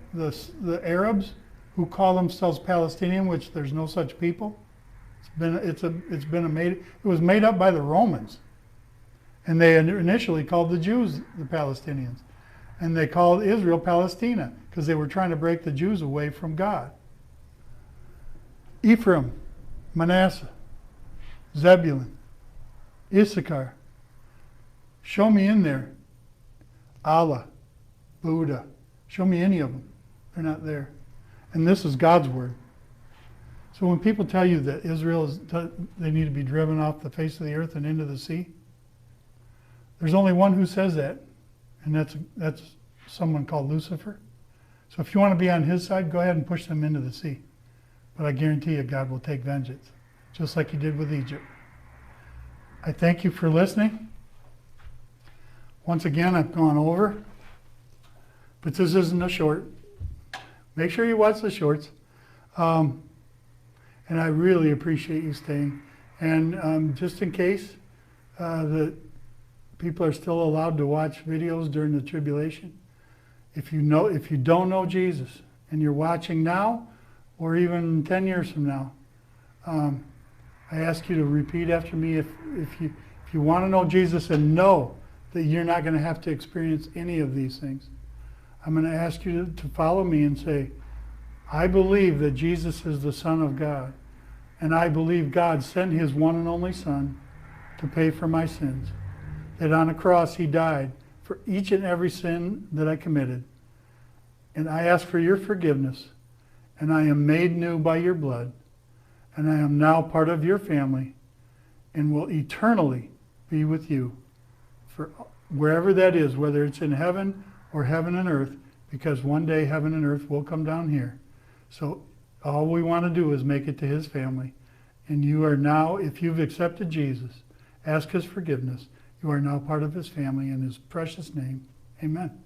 Arabs who call themselves Palestinian, which there's no such people. It was made up by the Romans, and they initially called the Jews the Palestinians. And they called Israel Palestina because they were trying to break the Jews away from God. Ephraim, Manasseh, Zebulun, Issachar. Show me in there. Allah, Buddha. Show me any of them. They're not there. And this is God's word. So when people tell you that they need to be driven off the face of the earth and into the sea, there's only one who says that, and that's someone called Lucifer. So if you want to be on his side, go ahead and push them into the sea. But I guarantee you God will take vengeance, just like he did with Egypt. I thank you for listening. Once again, I've gone over, but this isn't a short. Make sure you watch the shorts. And I really appreciate you staying. And just in case that people are still allowed to watch videos during the tribulation, if you don't know Jesus and you're watching now, or even 10 years from now, I ask you to repeat after me. If you want to know Jesus and know that you're not going to have to experience any of these things, I'm going to ask you to follow me and say, I believe that Jesus is the Son of God, and I believe God sent his one and only Son to pay for my sins, that on a cross he died for each and every sin that I committed, and I ask for your forgiveness, and I am made new by your blood, and I am now part of your family and will eternally be with you for wherever that is, whether it's in heaven or heaven and earth, because one day heaven and earth will come down here. So all we want to do is make it to his family. And you are now, if you've accepted Jesus, ask his forgiveness, you are now part of his family in his precious name. Amen.